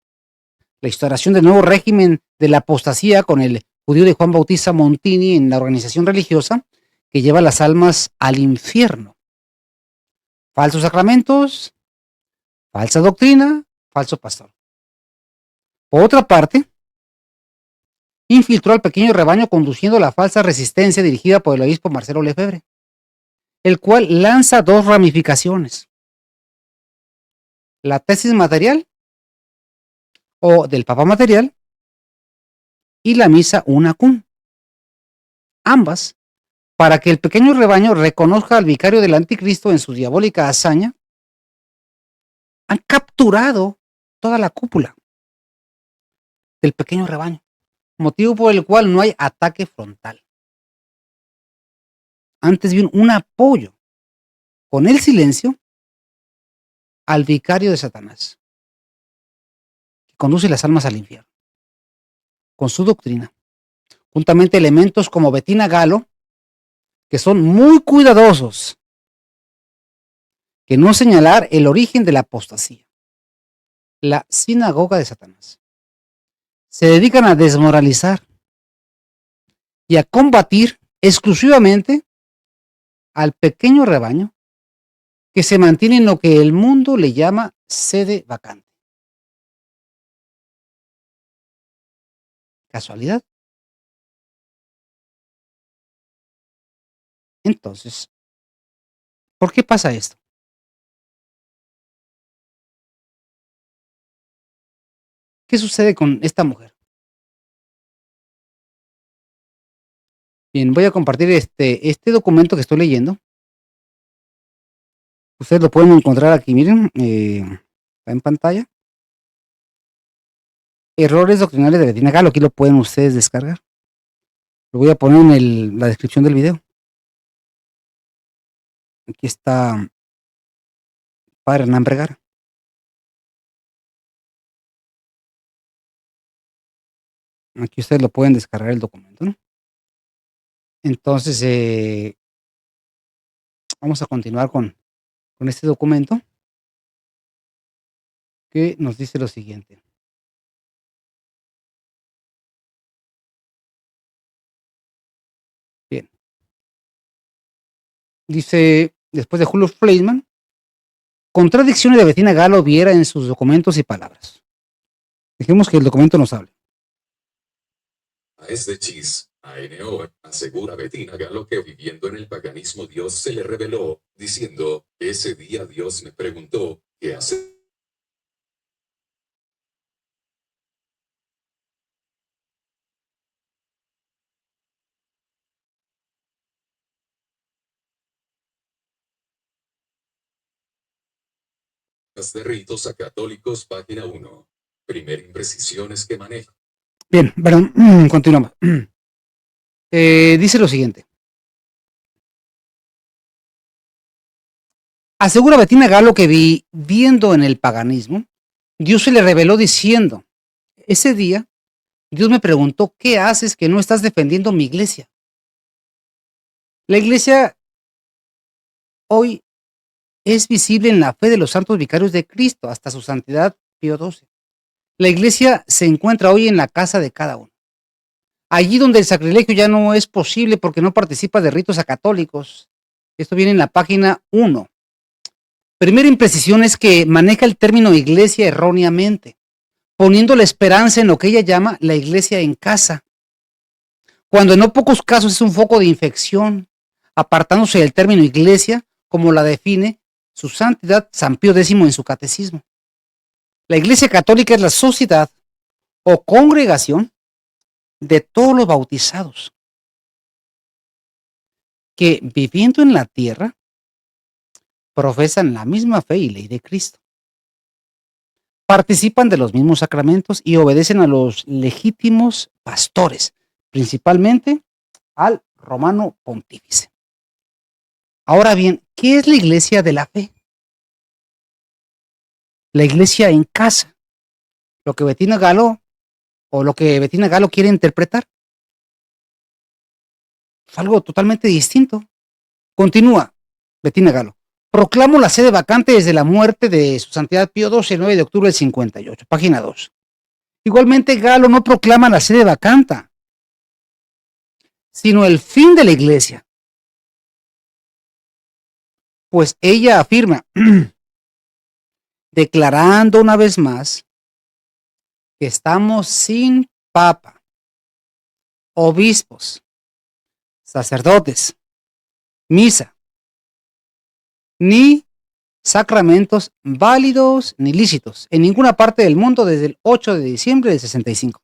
la instauración del nuevo régimen de la apostasía con el judío de Juan Bautista Montini en la organización religiosa que lleva las almas al infierno. Falsos sacramentos, falsa doctrina, falso pastor. Por otra parte, infiltró al pequeño rebaño conduciendo la falsa resistencia dirigida por el obispo Marcelo Lefebvre, el cual lanza dos ramificaciones: la tesis material o del Papa material y la misa unacum, ambas para que el pequeño rebaño reconozca al vicario del anticristo en su diabólica hazaña. Han capturado toda la cúpula del pequeño rebaño, motivo por el cual no hay ataque frontal. Antes bien, un apoyo con el silencio al vicario de Satanás, que conduce las almas al infierno, con su doctrina, juntamente elementos como Bettina Galo, que son muy cuidadosos que no señalar el origen de la apostasía, la sinagoga de Satanás. Se dedican a desmoralizar y a combatir exclusivamente al pequeño rebaño que se mantiene en lo que el mundo le llama sede vacante. ¿Casualidad? Entonces, ¿por qué pasa esto? ¿Qué sucede con esta mujer? Bien, voy a compartir este documento que estoy leyendo. Ustedes lo pueden encontrar aquí, miren, está en pantalla. Errores doctrinales de Bettina Galo, aquí lo pueden ustedes descargar. Lo voy a poner en la descripción del video. Aquí está Padre Hernán Vergara. Aquí ustedes lo pueden descargar el documento, ¿no? Entonces, vamos a continuar con este documento que nos dice lo siguiente. Bien. Dice, después de Julio Fleischmann, contradicciones de Bettina Galo Viera en sus documentos y palabras. Dejemos que el documento nos hable. A este chis, a Eneor, asegura Bettina Galo que viviendo en el paganismo Dios se le reveló, diciendo, ese día Dios me preguntó, ¿qué hace? De ritos a católicos, página 1. Primera imprecisiones que maneja. Bien, perdón, continuamos. Dice lo siguiente. Asegura Bettina Galo que viviendo en el paganismo, Dios se le reveló diciendo, ese día, Dios me preguntó, ¿qué haces que no estás defendiendo mi iglesia? La iglesia hoy es visible en la fe de los santos vicarios de Cristo hasta su santidad Pío XII. La iglesia se encuentra hoy en la casa de cada uno. Allí donde el sacrilegio ya no es posible porque no participa de ritos acatólicos. Esto viene en la página 1. Primera imprecisión es que maneja el término iglesia erróneamente, poniendo la esperanza en lo que ella llama la iglesia en casa, cuando en no pocos casos es un foco de infección, apartándose del término iglesia como la define su santidad San Pío X en su catecismo. La iglesia católica es la sociedad o congregación de todos los bautizados que viviendo en la tierra profesan la misma fe y ley de Cristo. Participan de los mismos sacramentos y obedecen a los legítimos pastores, principalmente al romano pontífice. Ahora bien, ¿qué es la iglesia de la fe? La iglesia en casa, lo que Bettina Galo quiere interpretar. Es algo totalmente distinto. Continúa Bettina Galo. Proclamo la sede vacante desde la muerte de su santidad Pío XII, el 9 de octubre del 58, página 2. Igualmente, Galo no proclama la sede vacanta, sino el fin de la iglesia. Pues ella afirma, declarando una vez más que estamos sin papa, obispos, sacerdotes, misa, ni sacramentos válidos ni lícitos en ninguna parte del mundo desde el 8 de diciembre del 65.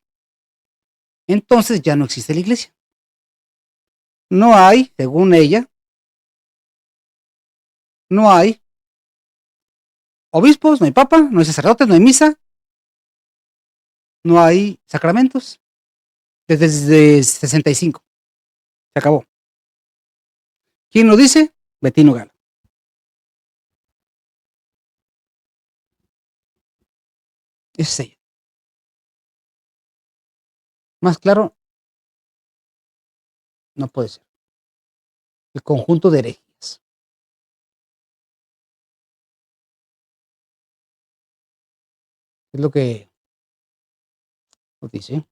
Entonces ya no existe la iglesia. No hay, según ella, no hay obispos, no hay papa, no hay sacerdotes, no hay misa, no hay sacramentos desde el 65. Se acabó. ¿Quién lo dice? Bettino Galo. Esa es ella. Más claro, no puede ser. El conjunto de herejías. Es lo que nos dice.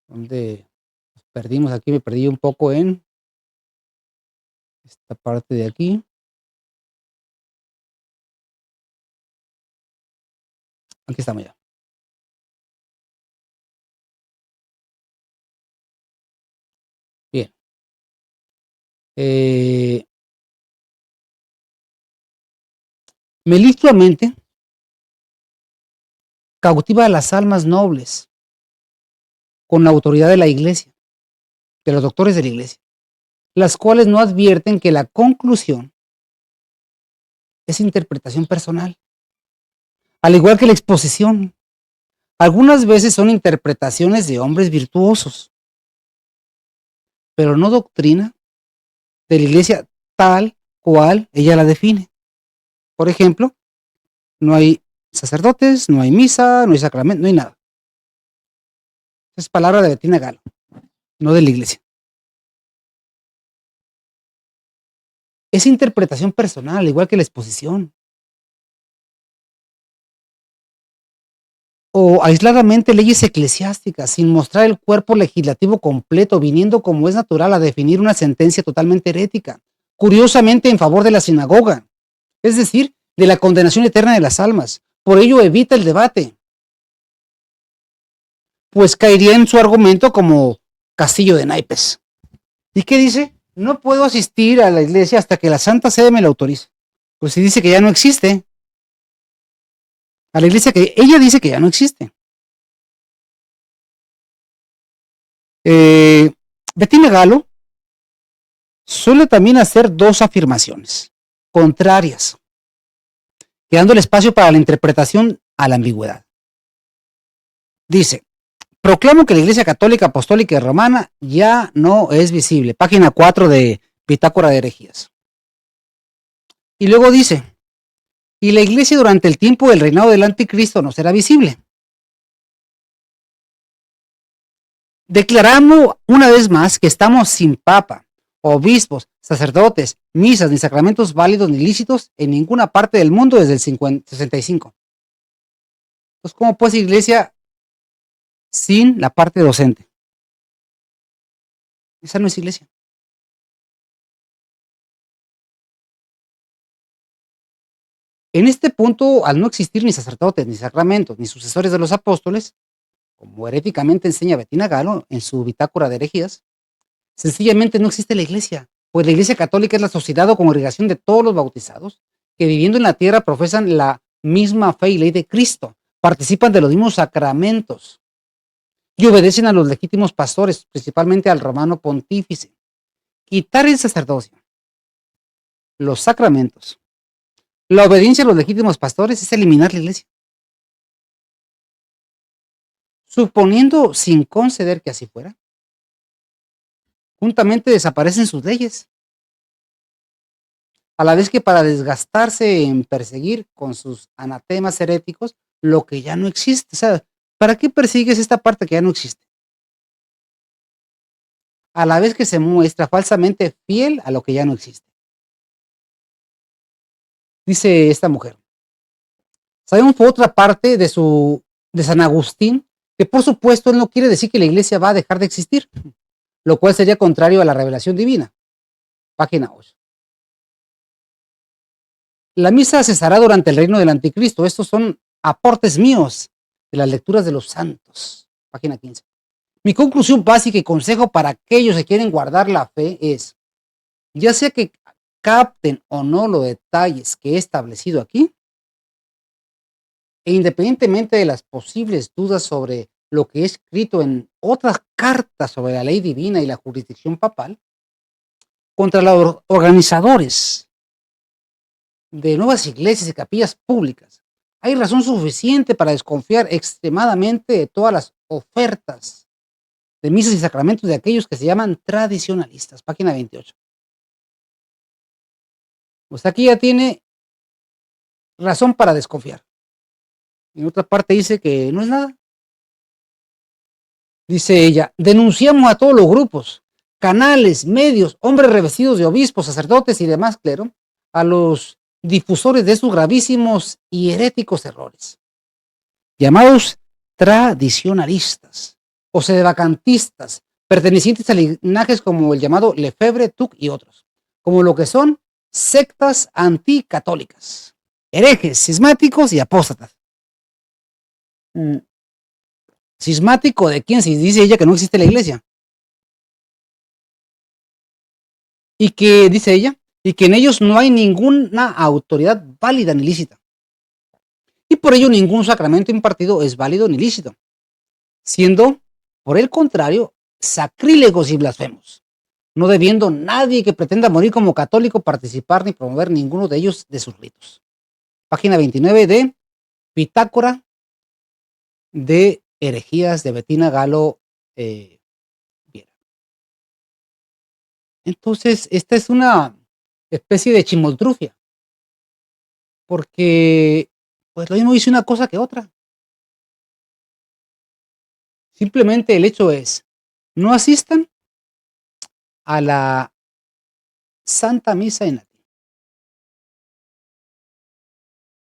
Donde nos perdimos aquí, me perdí un poco en esta parte de aquí. Aquí estamos ya. Bien. Melifluamente cautiva a las almas nobles con la autoridad de la iglesia, de los doctores de la iglesia, las cuales no advierten que la conclusión es interpretación personal, al igual que la exposición. Algunas veces son interpretaciones de hombres virtuosos, pero no doctrina de la iglesia tal cual ella la define. Por ejemplo, no hay sacerdotes, no hay misa, no hay sacramento, no hay nada. Es palabra de Bettina Galo, no de la iglesia. Es interpretación personal, igual que la exposición. O aisladamente leyes eclesiásticas, sin mostrar el cuerpo legislativo completo, viniendo como es natural a definir una sentencia totalmente herética, curiosamente en favor de la sinagoga, es decir, de la condenación eterna de las almas. Por ello evita el debate, pues caería en su argumento como castillo de naipes. ¿Y qué dice? No puedo asistir a la iglesia hasta que la Santa Sede me lo autorice. Pues si dice que ya no existe, a la iglesia que ella dice que ya no existe. Bettina Galo suele también hacer dos afirmaciones contrarias, quedando el espacio para la interpretación a la ambigüedad. Dice, proclamo que la Iglesia Católica, Apostólica y Romana ya no es visible. Página 4 de Bitácora de Herejías. Y luego dice, y la Iglesia durante el tiempo del reinado del Anticristo no será visible. Declaramos una vez más que estamos sin papa, obispos, sacerdotes, misas, ni sacramentos válidos ni lícitos en ninguna parte del mundo desde el 65. Entonces, ¿cómo puede ser iglesia sin la parte docente? Esa no es iglesia. En este punto, al no existir ni sacerdotes, ni sacramentos, ni sucesores de los apóstoles, como heréticamente enseña Bettina Galo en su Bitácora de Herejías, sencillamente no existe la iglesia, pues la iglesia católica es la sociedad o congregación de todos los bautizados que viviendo en la tierra profesan la misma fe y ley de Cristo, participan de los mismos sacramentos y obedecen a los legítimos pastores, principalmente al romano pontífice. Quitar el sacerdocio, los sacramentos, la obediencia a los legítimos pastores es eliminar la iglesia. Suponiendo sin conceder que así fuera, juntamente desaparecen sus leyes, a la vez que para desgastarse en perseguir con sus anatemas heréticos lo que ya no existe. O sea, ¿para qué persigues esta parte que ya no existe? A la vez que se muestra falsamente fiel a lo que ya no existe. Dice esta mujer, Sabemos por otra parte de San Agustín que por supuesto él no quiere decir que la iglesia va a dejar de existir, lo cual sería contrario a la revelación divina. Página 8. La misa cesará durante el reino del anticristo. Estos son aportes míos de las lecturas de los santos. Página 15. Mi conclusión básica y consejo para aquellos que quieren guardar la fe es, ya sea que capten o no los detalles que he establecido aquí, e independientemente de las posibles dudas sobre lo que he escrito en otras cartas sobre la ley divina y la jurisdicción papal, contra los organizadores de nuevas iglesias y capillas públicas, hay razón suficiente para desconfiar extremadamente de todas las ofertas de misas y sacramentos de aquellos que se llaman tradicionalistas. Página 28. Pues aquí ya tiene razón para desconfiar. En otra parte dice que no es nada. Dice ella, denunciamos a todos los grupos, canales, medios, hombres revestidos de obispos, sacerdotes y demás clero, a los difusores de estos gravísimos y heréticos errores, llamados tradicionalistas o sedevacantistas, pertenecientes a linajes como el llamado Lefebvre, Tuc y otros, como lo que son sectas anticatólicas, herejes, cismáticos y apóstatas. ¿Cismático de quién? Si dice ella que no existe la iglesia. Y que, dice ella, y que en ellos no hay ninguna autoridad válida ni lícita. Y por ello ningún sacramento impartido es válido ni lícito, siendo, por el contrario, sacrílegos y blasfemos, no debiendo nadie que pretenda morir como católico participar ni promover ninguno de ellos de sus ritos. Página 29 de Bitácora de herejías de Bettina Galo Viera. Entonces, esta es una especie de chimoltrufia, porque pues lo mismo dice una cosa que otra. Simplemente el hecho es, no asistan a la Santa Misa en latín.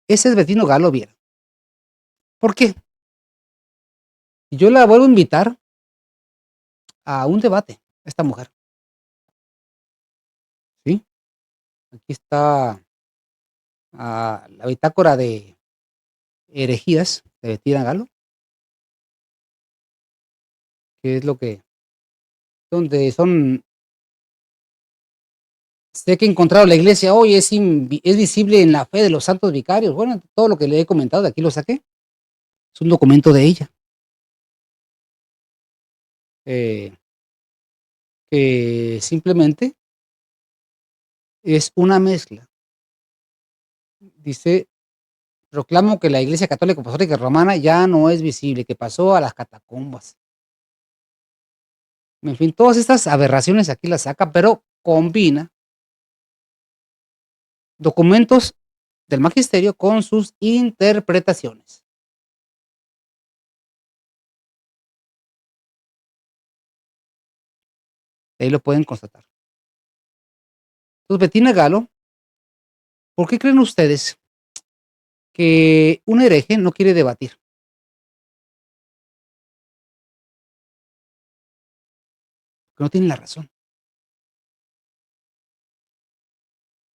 Ese es Bettino Galo Viera. ¿Por qué? Yo la vuelvo a invitar a un debate, esta mujer. ¿Sí? Aquí está la bitácora de herejías de Bettina Galo, que es lo que, donde son, sé que he encontrado la iglesia hoy, es visible en la fe de los santos vicarios. Bueno, todo lo que le he comentado, de aquí lo saqué. Es un documento de ella. Que simplemente es una mezcla. Dice, proclamo que la Iglesia Católica Apostólica Romana ya no es visible, que pasó a las catacumbas. En fin, todas estas aberraciones aquí las saca, pero combina documentos del magisterio con sus interpretaciones. Ahí lo pueden constatar. Entonces, Bettina Galo, ¿por qué creen ustedes que un hereje no quiere debatir? Que no tiene la razón.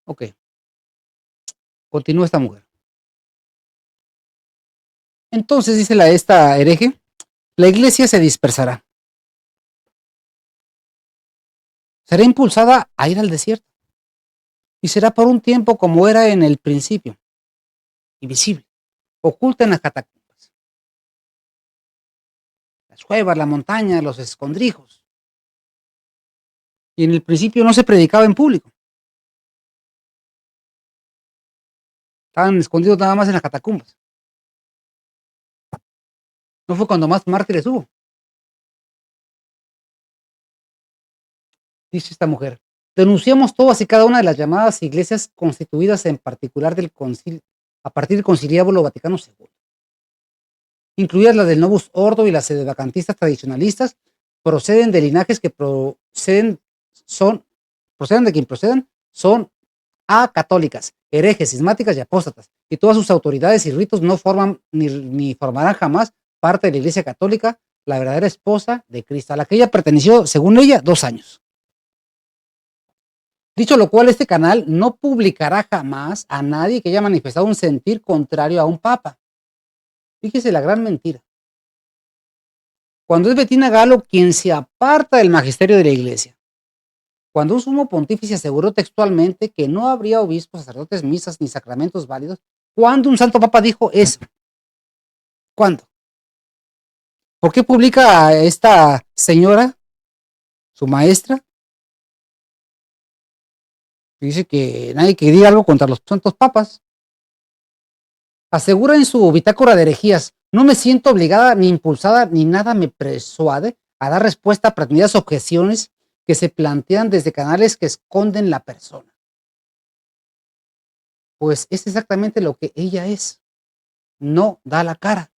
Ok. Continúa esta mujer. Entonces, dice esta hereje, la iglesia se dispersará. Será impulsada a ir al desierto. Y será por un tiempo como era en el principio. Invisible. Oculta en las catacumbas. Las cuevas, la montaña, los escondrijos. Y en el principio no se predicaba en público. Estaban escondidos nada más en las catacumbas. No fue cuando más mártires hubo. Dice esta mujer, denunciamos todas y cada una de las llamadas iglesias constituidas en particular a partir del Conciliábulo Vaticano II, incluidas las del Novus Ordo y las sedevacantistas tradicionalistas, proceden de linajes que procedan son acatólicas, herejes, cismáticas y apóstatas, y todas sus autoridades y ritos no forman ni formarán jamás parte de la Iglesia Católica, la verdadera esposa de Cristo, a la que ella perteneció, según ella, 2 años. Dicho lo cual, este canal no publicará jamás a nadie que haya manifestado un sentir contrario a un papa. Fíjese la gran mentira. Cuando es Bettina Galo quien se aparta del magisterio de la Iglesia, cuando un sumo pontífice aseguró textualmente que no habría obispos, sacerdotes, misas ni sacramentos válidos, ¿cuándo un santo papa dijo eso? ¿Cuándo? ¿Por qué publica a esta señora, su maestra? Dice que nadie que diga algo contra los santos papas. Asegura en su bitácora de herejías: no me siento obligada ni impulsada ni nada me persuade a dar respuesta a pretendidas objeciones que se plantean desde canales que esconden la persona. Pues es exactamente lo que ella es. No da la cara.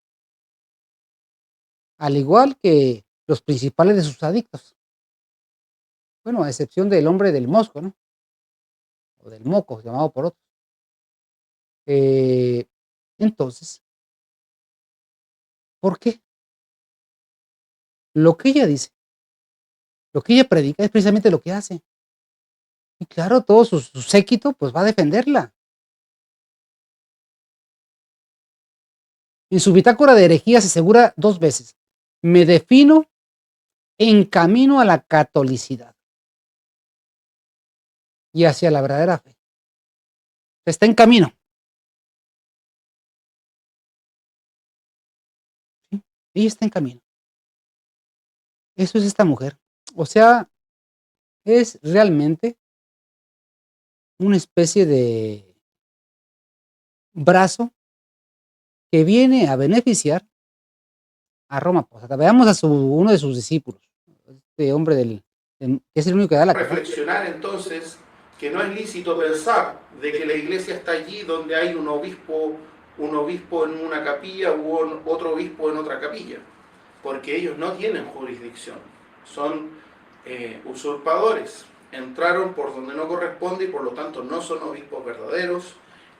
Al igual que los principales de sus adictos. Bueno, a excepción del hombre del mosco, ¿no? O del moco, llamado por otros. Entonces, ¿por qué? Lo que ella dice, lo que ella predica es precisamente lo que hace. Y claro, todo su séquito pues va a defenderla. En su bitácora de herejías se asegura 2 veces: me defino en camino a la catolicidad y hacia la verdadera fe. Está en camino. ¿Sí? Ella está en camino. Eso es esta mujer. O sea, es realmente una especie de brazo que viene a beneficiar a Roma Posada. Veamos a uno de sus discípulos, este hombre que es el único que da la cara. Reflexionar entonces que no es lícito pensar de que la iglesia está allí donde hay un obispo en una capilla u otro obispo en otra capilla, porque ellos no tienen jurisdicción, son usurpadores, entraron por donde no corresponde y por lo tanto no son obispos verdaderos,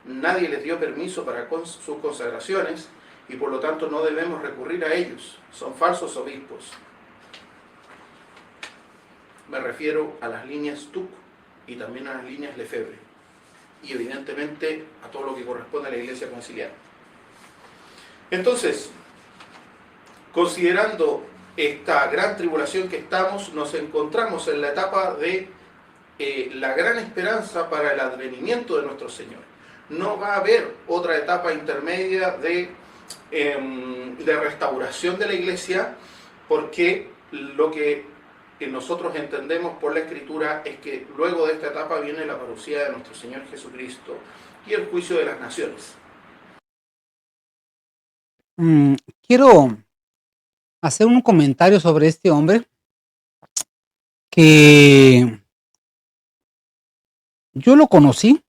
nadie les dio permiso para sus consagraciones y por lo tanto no debemos recurrir a ellos, son falsos obispos. Me refiero a las líneas TUC y también a las líneas Lefebvre y evidentemente a todo lo que corresponde a la Iglesia Conciliar. Entonces, considerando esta gran tribulación que estamos, nos encontramos en la etapa de la gran esperanza para el advenimiento de nuestro Señor. No va a haber otra etapa intermedia de restauración de la Iglesia, porque lo que nosotros entendemos por la Escritura es que luego de esta etapa viene la parucía de nuestro Señor Jesucristo y el juicio de las naciones. Quiero hacer un comentario sobre este hombre que yo lo conocí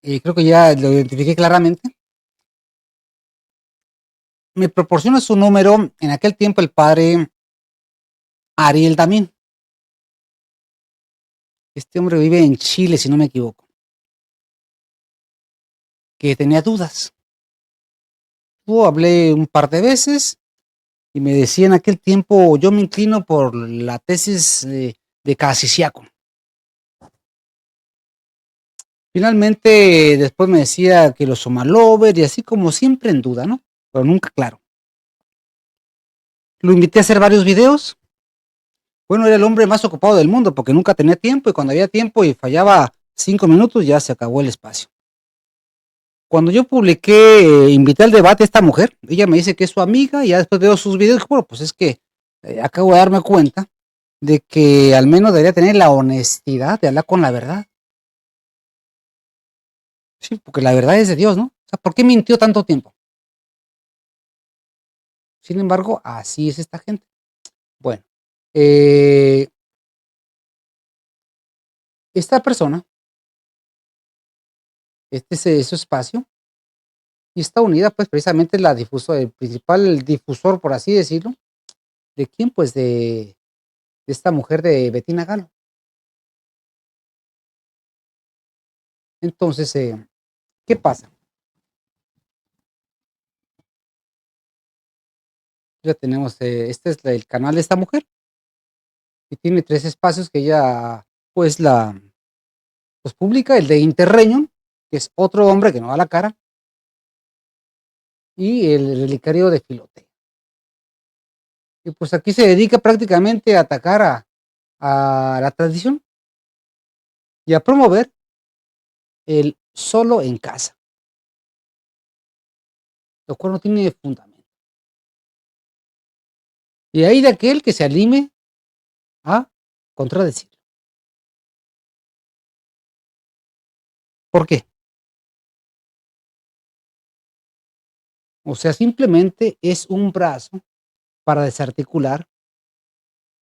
y creo que ya lo identifiqué claramente. Me proporciona su número en aquel tiempo el padre Ariel Damín. Este hombre vive en Chile, si no me equivoco, que tenía dudas. Yo hablé un par de veces y me decía en aquel tiempo: yo me inclino por la tesis de Casiciaco. Finalmente, después me decía que los Somalover y así, como siempre en duda, ¿no? Pero nunca claro. Lo invité a hacer varios videos. Bueno, era el hombre más ocupado del mundo porque nunca tenía tiempo, y cuando había tiempo y fallaba 5 minutos ya se acabó el espacio. Cuando yo publiqué, invité al debate a esta mujer, ella me dice que es su amiga y ya después veo sus videos y bueno, pues es que acabo de darme cuenta de que al menos debería tener la honestidad de hablar con la verdad. Sí, porque la verdad es de Dios, ¿no? O sea, ¿por qué mintió tanto tiempo? Sin embargo, así es esta gente. Bueno, esta persona, este es su espacio, y está unida, pues, precisamente el principal difusor, por así decirlo, ¿de quién? Pues de esta mujer de Bettina Galo. Entonces, ¿qué pasa? Ya tenemos, este es el canal de esta mujer y tiene 3 espacios que ella, pues, pues, publica, el de Interregnum, que es otro hombre que no da la cara, y el relicario de Filotea. Y, pues, aquí se dedica prácticamente a atacar a la tradición y a promover el solo en casa, lo cual no tiene fundamento. Y hay de aquel que se anime a contradecir. ¿Por qué? O sea, simplemente es un brazo para desarticular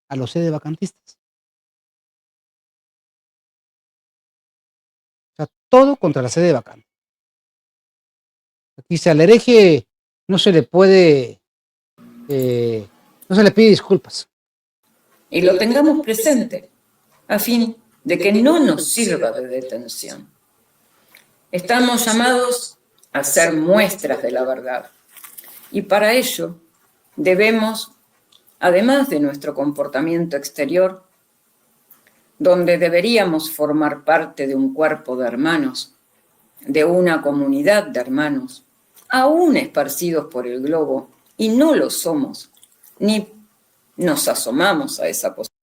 a los sedevacantistas. O sea, todo contra la sede vacante. Aquí, si al hereje no se le puede, no se le pide disculpas. Y lo tengamos presente, a fin de que no nos sirva de detención. Estamos llamados a ser muestras de la verdad. Y para ello debemos, además de nuestro comportamiento exterior, donde deberíamos formar parte de un cuerpo de hermanos, de una comunidad de hermanos, aún esparcidos por el globo, y no lo somos, ni nos asomamos a esa posibilidad.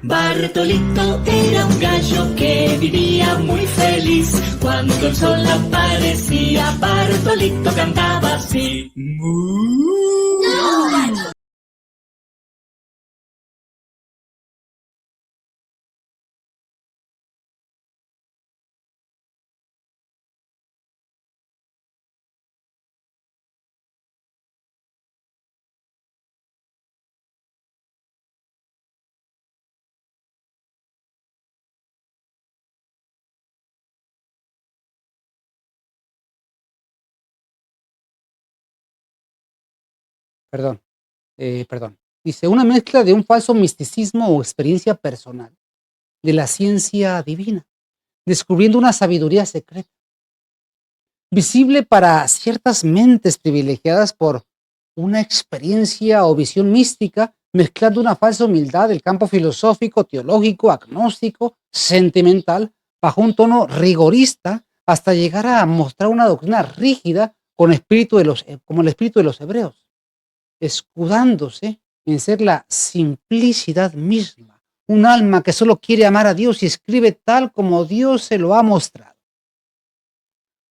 Bartolito era un gallo que vivía muy feliz. Cuando el sol aparecía, Bartolito cantaba así. Perdón, perdón. Dice, una mezcla de un falso misticismo o experiencia personal de la ciencia divina, descubriendo una sabiduría secreta, visible para ciertas mentes privilegiadas por una experiencia o visión mística, mezclando una falsa humildad del campo filosófico, teológico, agnóstico, sentimental, bajo un tono rigorista, hasta llegar a mostrar una doctrina rígida con espíritu de como el espíritu de los hebreos, escudándose en ser la simplicidad misma, un alma que solo quiere amar a Dios y escribe tal como Dios se lo ha mostrado.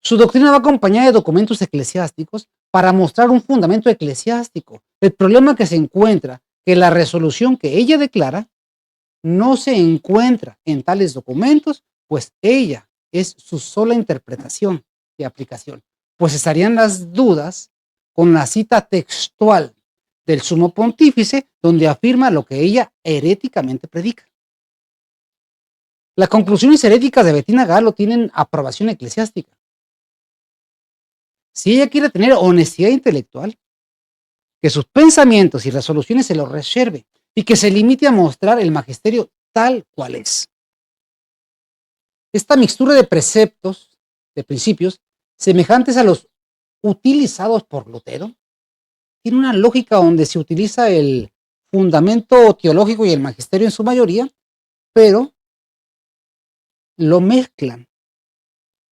Su doctrina va acompañada de documentos eclesiásticos para mostrar un fundamento eclesiástico. El problema que se encuentra que la resolución que ella declara no se encuentra en tales documentos, pues ella es su sola interpretación y aplicación. Pues estarían las dudas con la cita textual del sumo pontífice, donde afirma lo que ella heréticamente predica. Las conclusiones heréticas de Bettina Galo tienen aprobación eclesiástica. Si ella quiere tener honestidad intelectual, que sus pensamientos y resoluciones se los reserve y que se limite a mostrar el magisterio tal cual es. Esta mixtura de preceptos, de principios, semejantes a los utilizados por Lutero, tiene una lógica donde se utiliza el fundamento teológico y el magisterio en su mayoría, pero lo mezclan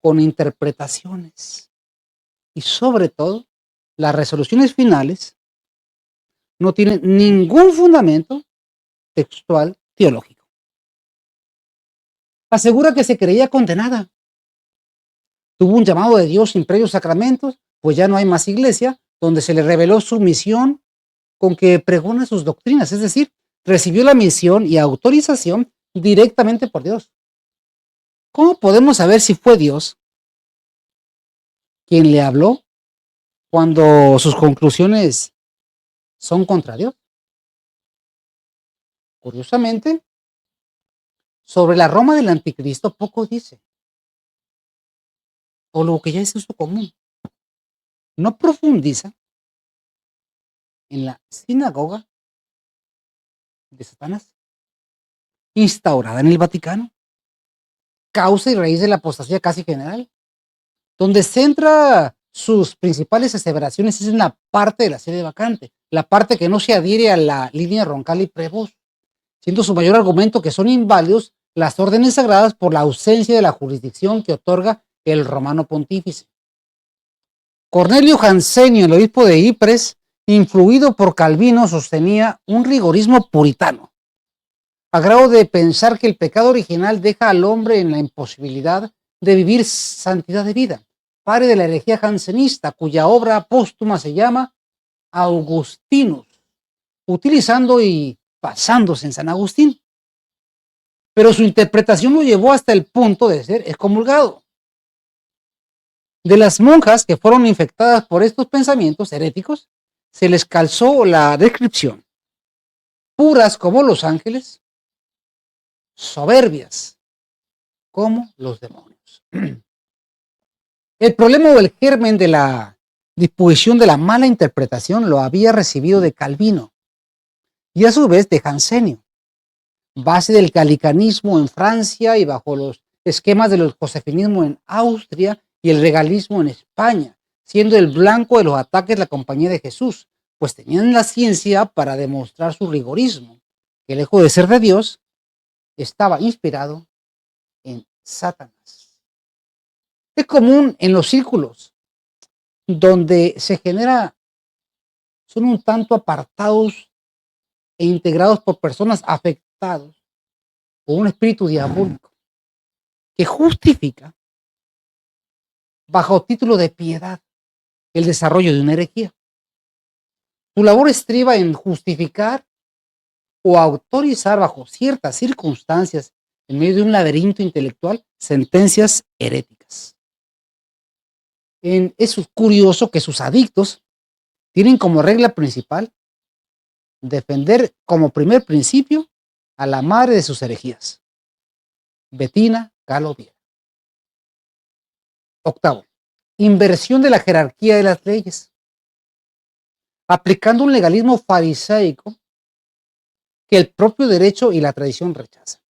con interpretaciones. Y sobre todo, las resoluciones finales no tienen ningún fundamento textual teológico. Asegura que se creía condenada. Tuvo un llamado de Dios sin previos sacramentos, pues ya no hay más iglesia, donde se le reveló su misión con que pregona sus doctrinas, es decir, recibió la misión y autorización directamente por Dios. ¿Cómo podemos saber si fue Dios quien le habló cuando sus conclusiones son contra Dios? Curiosamente, sobre la Roma del anticristo poco dice, o lo que ya es uso común. No profundiza en la sinagoga de Satanás, instaurada en el Vaticano, causa y raíz de la apostasía casi general, donde centra sus principales aseveraciones es en la parte de la sede vacante, la parte que no se adhiere a la línea roncal y prevost, siendo su mayor argumento que son inválidos las órdenes sagradas por la ausencia de la jurisdicción que otorga el romano pontífice. Cornelio Jansenio, el obispo de Ypres, influido por Calvino, sostenía un rigorismo puritano, a grado de pensar que el pecado original deja al hombre en la imposibilidad de vivir santidad de vida, padre de la herejía jansenista, cuya obra póstuma se llama Augustinus, utilizando y basándose en San Agustín. Pero su interpretación lo llevó hasta el punto de ser excomulgado. De las monjas que fueron infectadas por estos pensamientos heréticos, se les calzó la descripción: puras como los ángeles, soberbias como los demonios. El problema o el germen de la disposición de la mala interpretación lo había recibido de Calvino y a su vez de Jansenio, base del calicanismo en Francia y bajo los esquemas del josefinismo en Austria y el regalismo en España, siendo el blanco de los ataques la Compañía de Jesús, pues tenían la ciencia para demostrar su rigorismo, que lejos de ser de Dios, estaba inspirado en Satanás. Es común en los círculos donde se genera, son un tanto apartados e integrados por personas afectados por un espíritu diabólico que justifica bajo título de piedad el desarrollo de una herejía. Su labor estriba en justificar o autorizar bajo ciertas circunstancias, en medio de un laberinto intelectual, sentencias heréticas. Es curioso que sus adictos tienen como regla principal defender como primer principio a la madre de sus herejías, Bettina Galo Viera. Octavo, inversión de la jerarquía de las leyes, aplicando un legalismo fariseico que el propio derecho y la tradición rechazan.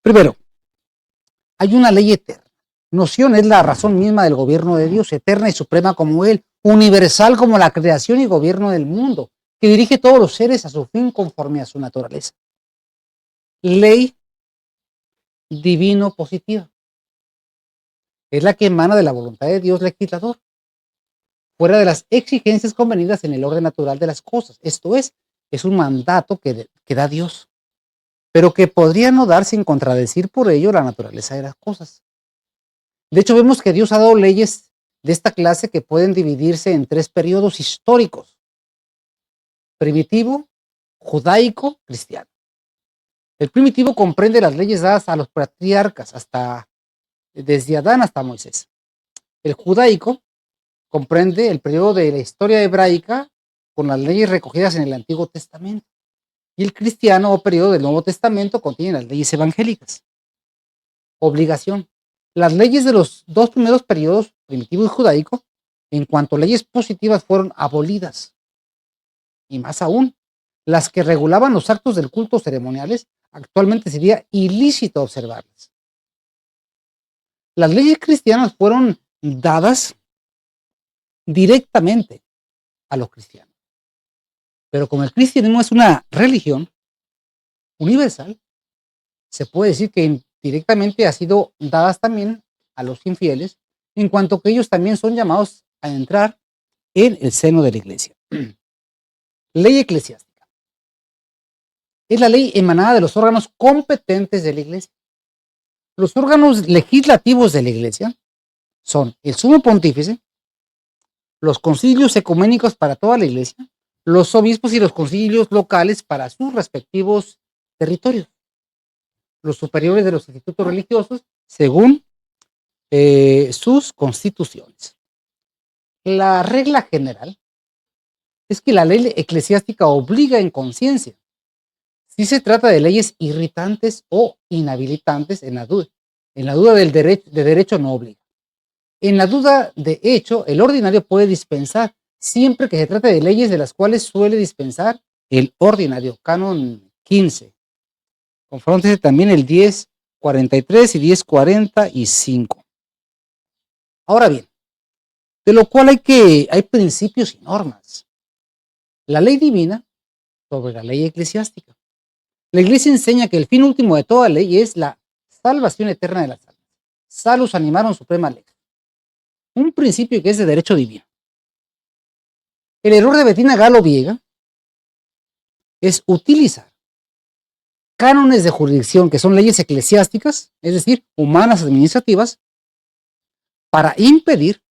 Primero, hay una ley eterna. Noción es la razón misma del gobierno de Dios, eterna y suprema como Él, universal como la creación y gobierno del mundo, que dirige todos los seres a su fin conforme a su naturaleza. Ley divino positiva. Es la que emana de la voluntad de Dios legislador, fuera de las exigencias convenidas en el orden natural de las cosas. Esto es un mandato que da Dios, pero que podría no dar sin contradecir por ello la naturaleza de las cosas. De hecho, vemos que Dios ha dado leyes de esta clase que pueden dividirse en 3 periodos históricos: primitivo, judaico, cristiano. El primitivo comprende las leyes dadas a los patriarcas desde Adán hasta Moisés. El judaico comprende el periodo de la historia hebraica con las leyes recogidas en el Antiguo Testamento. Y el cristiano o periodo del Nuevo Testamento contiene las leyes evangélicas. Obligación. Las leyes de los 2 primeros periodos, primitivo y judaico, en cuanto a leyes positivas, fueron abolidas. Y más aún, las que regulaban los actos del culto ceremoniales, actualmente sería ilícito observarlas. Las leyes cristianas fueron dadas directamente a los cristianos. Pero como el cristianismo es una religión universal, se puede decir que indirectamente ha sido dadas también a los infieles, en cuanto que ellos también son llamados a entrar en el seno de la iglesia. Ley eclesiástica. Es la ley emanada de los órganos competentes de la iglesia. Los órganos legislativos de la iglesia son el sumo pontífice, los concilios ecuménicos para toda la iglesia, los obispos y los concilios locales para sus respectivos territorios, los superiores de los institutos religiosos según sus constituciones. La regla general es que la ley eclesiástica obliga en conciencia. Si se trata de leyes irritantes o inhabilitantes, en la duda del derecho no obliga. En la duda de hecho, el ordinario puede dispensar, siempre que se trate de leyes de las cuales suele dispensar el ordinario. Canon 15. Confróntese también el 1043 y 1045. Ahora bien, de lo cual hay principios y normas. La ley divina sobre la ley eclesiástica. La Iglesia enseña que el fin último de toda ley es la salvación eterna de las almas. Salus animarum suprema lex. Un principio que es de derecho divino. El error de Bettina Galo Viega es utilizar cánones de jurisdicción, que son leyes eclesiásticas, es decir, humanas administrativas, para impedir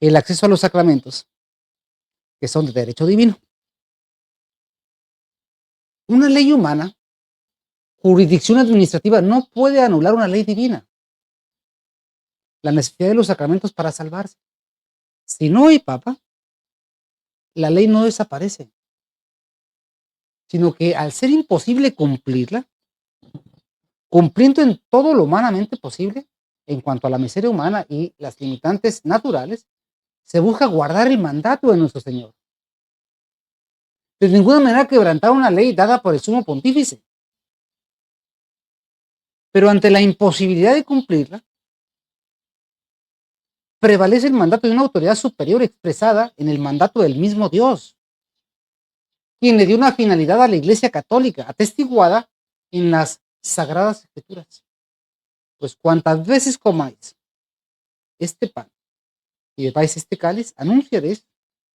el acceso a los sacramentos, que son de derecho divino. Una ley humana, jurisdicción administrativa, no puede anular una ley divina. La necesidad de los sacramentos para salvarse. Si no hay papa, la ley no desaparece, sino que al ser imposible cumplirla, cumpliendo en todo lo humanamente posible, en cuanto a la miseria humana y las limitantes naturales, se busca guardar el mandato de nuestro Señor. De ninguna manera quebrantar una ley dada por el sumo pontífice. Pero ante la imposibilidad de cumplirla, prevalece el mandato de una autoridad superior expresada en el mandato del mismo Dios, quien le dio una finalidad a la Iglesia Católica, atestiguada en las Sagradas Escrituras. Pues cuantas veces comáis este pan y bebáis este cáliz, anunciaréis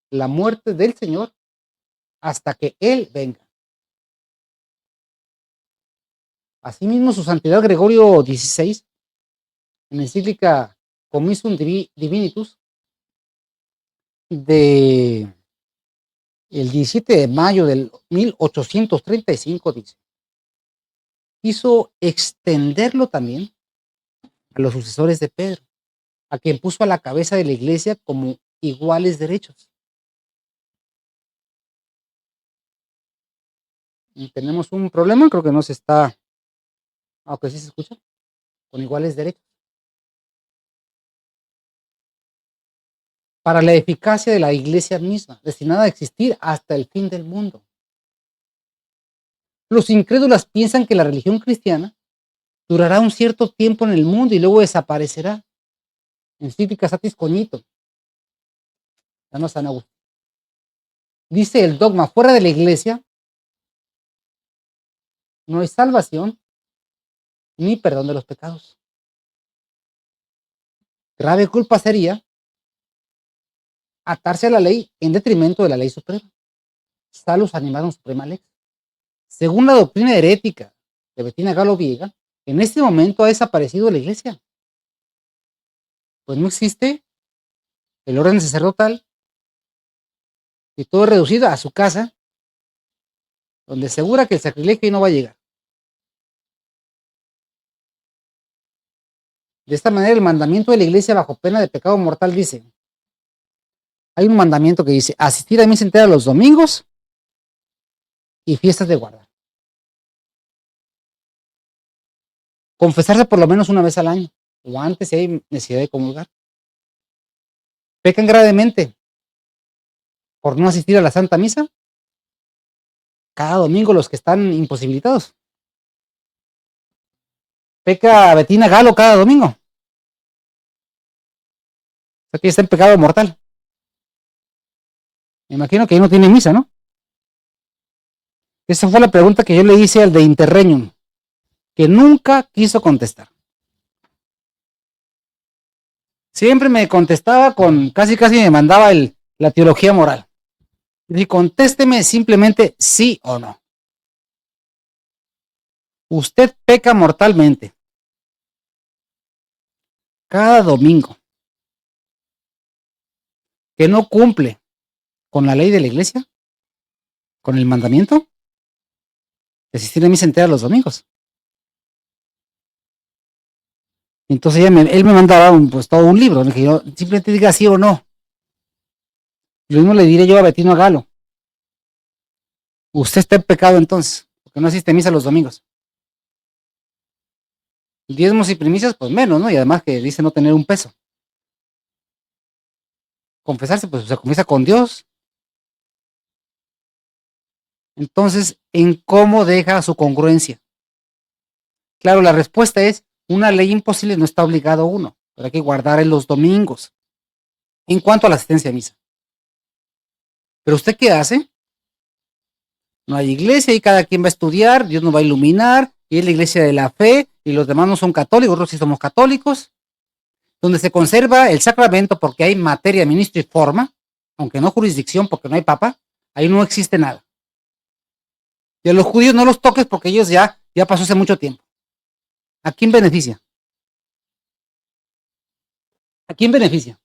la muerte del Señor hasta que Él venga. Asimismo, su santidad Gregorio XVI, en la encíclica Commissum Divinitus, de el 17 de mayo del 1835, dice, quiso extenderlo también a los sucesores de Pedro, a quien puso a la cabeza de la iglesia como iguales derechos. Y tenemos un problema, creo que no se está, aunque sí se escucha, con iguales derechos. Para la eficacia de la iglesia misma, destinada a existir hasta el fin del mundo. Los incrédulos piensan que la religión cristiana durará un cierto tiempo en el mundo y luego desaparecerá. Encíclica Satis Cognito, de San Agustín. Dice el dogma, fuera de la iglesia no hay salvación ni perdón de los pecados. Grave culpa sería atarse a la ley en detrimento de la ley suprema. Salus animarum suprema lex. Según la doctrina herética de Bettina Galo Viega, en este momento ha desaparecido la iglesia. Pues no existe el orden sacerdotal y todo es reducido a su casa, donde asegura que el sacrilegio no va a llegar. De esta manera, el mandamiento de la iglesia bajo pena de pecado mortal dice, hay un mandamiento que dice, asistir a misa entera los domingos y fiestas de guarda. Confesarse por lo menos una vez al año, o antes si hay necesidad de comulgar. Pecan gravemente por no asistir a la Santa Misa cada domingo los que están imposibilitados. Peca Bettina Galo cada domingo. O sea que está en pecado mortal. Me imagino que ahí no tiene misa, ¿no? Esa fue la pregunta que yo le hice al de Interregnum, que nunca quiso contestar. Siempre me contestaba con, casi me mandaba la teología moral. Y contésteme simplemente sí o no. Usted peca mortalmente. Cada domingo. que no cumple con la ley de la iglesia, con el mandamiento de asistir a misa entera los domingos. Entonces él me mandaba pues todo un libro en el que yo simplemente diga sí o no. Lo mismo le diré yo a Bettino Galo. Usted está en pecado entonces, porque no asiste a misa los domingos. Diezmos y primicias, pues menos, ¿no? Y además que dice no tener un peso. Confesarse, pues se confiesa con Dios. Entonces, ¿en cómo deja su congruencia? Claro, la respuesta es, una ley imposible no está obligado uno, pero hay que guardar en los domingos. En cuanto a la asistencia a misa. ¿Pero usted qué hace? No hay iglesia y cada quien va a estudiar, Dios nos va a iluminar, y es la iglesia de la fe, y los demás no son católicos, nosotros sí somos católicos, donde se conserva el sacramento porque hay materia, ministro y forma, aunque no jurisdicción porque no hay papa, ahí no existe nada. Y a los judíos no los toques porque ellos ya pasó hace mucho tiempo. ¿A quién beneficia? ¿A quién beneficia?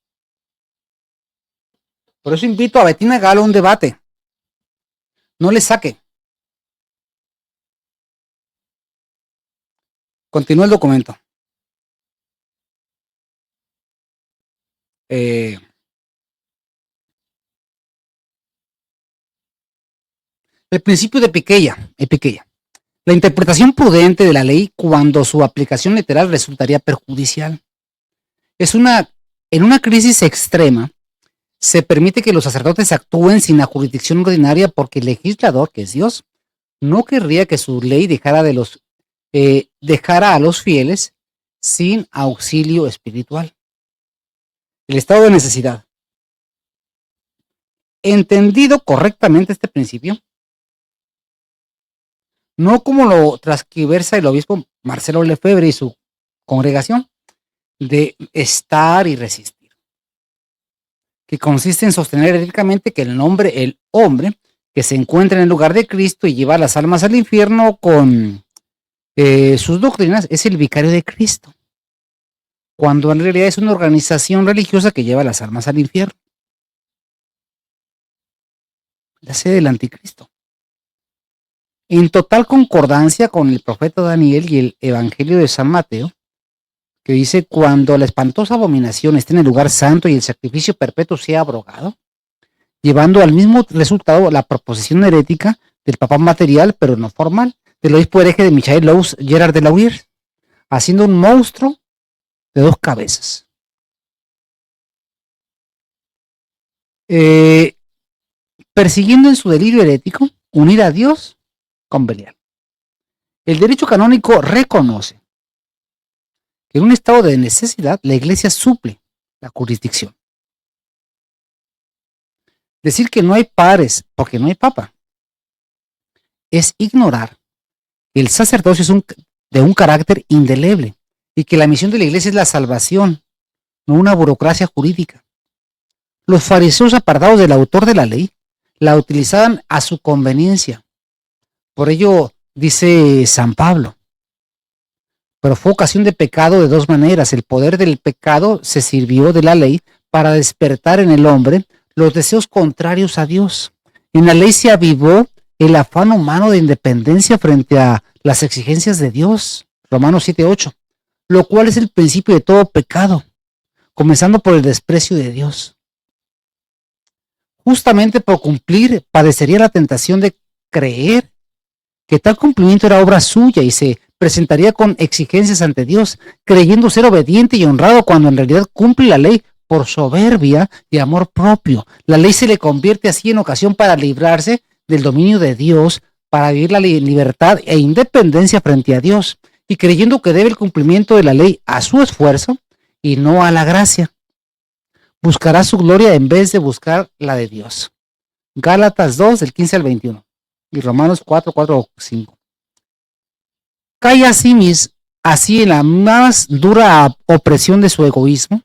Por eso invito a Bettina Galo a un debate. No le saque. Continúa el documento. El principio de Piqueya. La interpretación prudente de la ley cuando su aplicación literal resultaría perjudicial. En una crisis extrema, se permite que los sacerdotes actúen sin la jurisdicción ordinaria porque el legislador, que es Dios, no querría que su ley dejara a los fieles sin auxilio espiritual. El estado de necesidad. Entendido correctamente este principio, no como lo transquiversa el obispo Marcelo Lefebvre y su congregación, de estar y resistir, que consiste en sostener heréticamente que el hombre que se encuentra en el lugar de Cristo y lleva las almas al infierno con sus doctrinas es el vicario de Cristo, cuando en realidad es una organización religiosa que lleva las almas al infierno. La sede del anticristo. En total concordancia con el profeta Daniel y el Evangelio de San Mateo, que dice, cuando la espantosa abominación esté en el lugar santo y el sacrificio perpetuo sea abrogado, llevando al mismo resultado la proposición herética del papa material, pero no formal, del obispo hereje de Michael Lous, Gerard de Laurier, haciendo un monstruo de 2 cabezas. Persiguiendo en su delirio herético, unir a Dios con Belial. El derecho canónico reconoce que en un estado de necesidad la Iglesia suple la jurisdicción. Decir que no hay pares porque no hay papa es ignorar que el sacerdocio es de un carácter indeleble y que la misión de la Iglesia es la salvación, no una burocracia jurídica. Los fariseos apartados del autor de la ley la utilizaban a su conveniencia. Por ello dice San Pablo, pero fue ocasión de pecado de 2 maneras. El poder del pecado se sirvió de la ley para despertar en el hombre los deseos contrarios a Dios. En la ley se avivó el afán humano de independencia frente a las exigencias de Dios. Romanos 7:8, lo cual es el principio de todo pecado, comenzando por el desprecio de Dios. Justamente por cumplir, padecería la tentación de creer que tal cumplimiento era obra suya y se presentaría con exigencias ante Dios, creyendo ser obediente y honrado cuando en realidad cumple la ley por soberbia y amor propio. La ley se le convierte así en ocasión para librarse del dominio de Dios, para vivir la libertad e independencia frente a Dios, y creyendo que debe el cumplimiento de la ley a su esfuerzo y no a la gracia. Buscará su gloria en vez de buscar la de Dios. Gálatas 2, del 15 al 21. Y Romanos 4, 5. Cae así en la más dura opresión de su egoísmo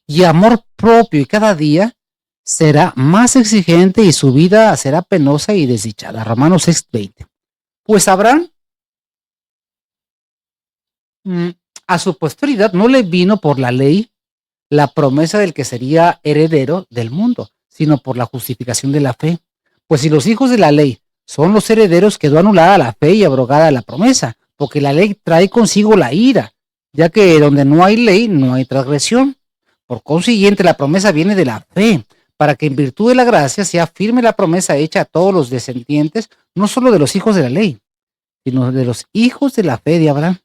y amor propio, y cada día será más exigente y su vida será penosa y desdichada. Romanos 6, 20. Pues Abraham a su posteridad no le vino por la ley la promesa del que sería heredero del mundo, sino por la justificación de la fe. Pues si los hijos de la ley son los herederos, quedó anulada la fe y abrogada la promesa, porque la ley trae consigo la ira, ya que donde no hay ley no hay transgresión. Por consiguiente, la promesa viene de la fe, para que en virtud de la gracia sea firme la promesa hecha a todos los descendientes, no solo de los hijos de la ley, sino de los hijos de la fe de Abraham,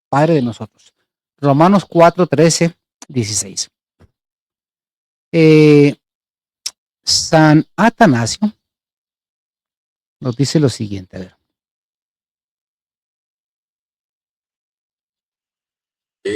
Padre de nosotros. Romanos 4, 13, 16. San Atanasio nos dice lo siguiente, a ver.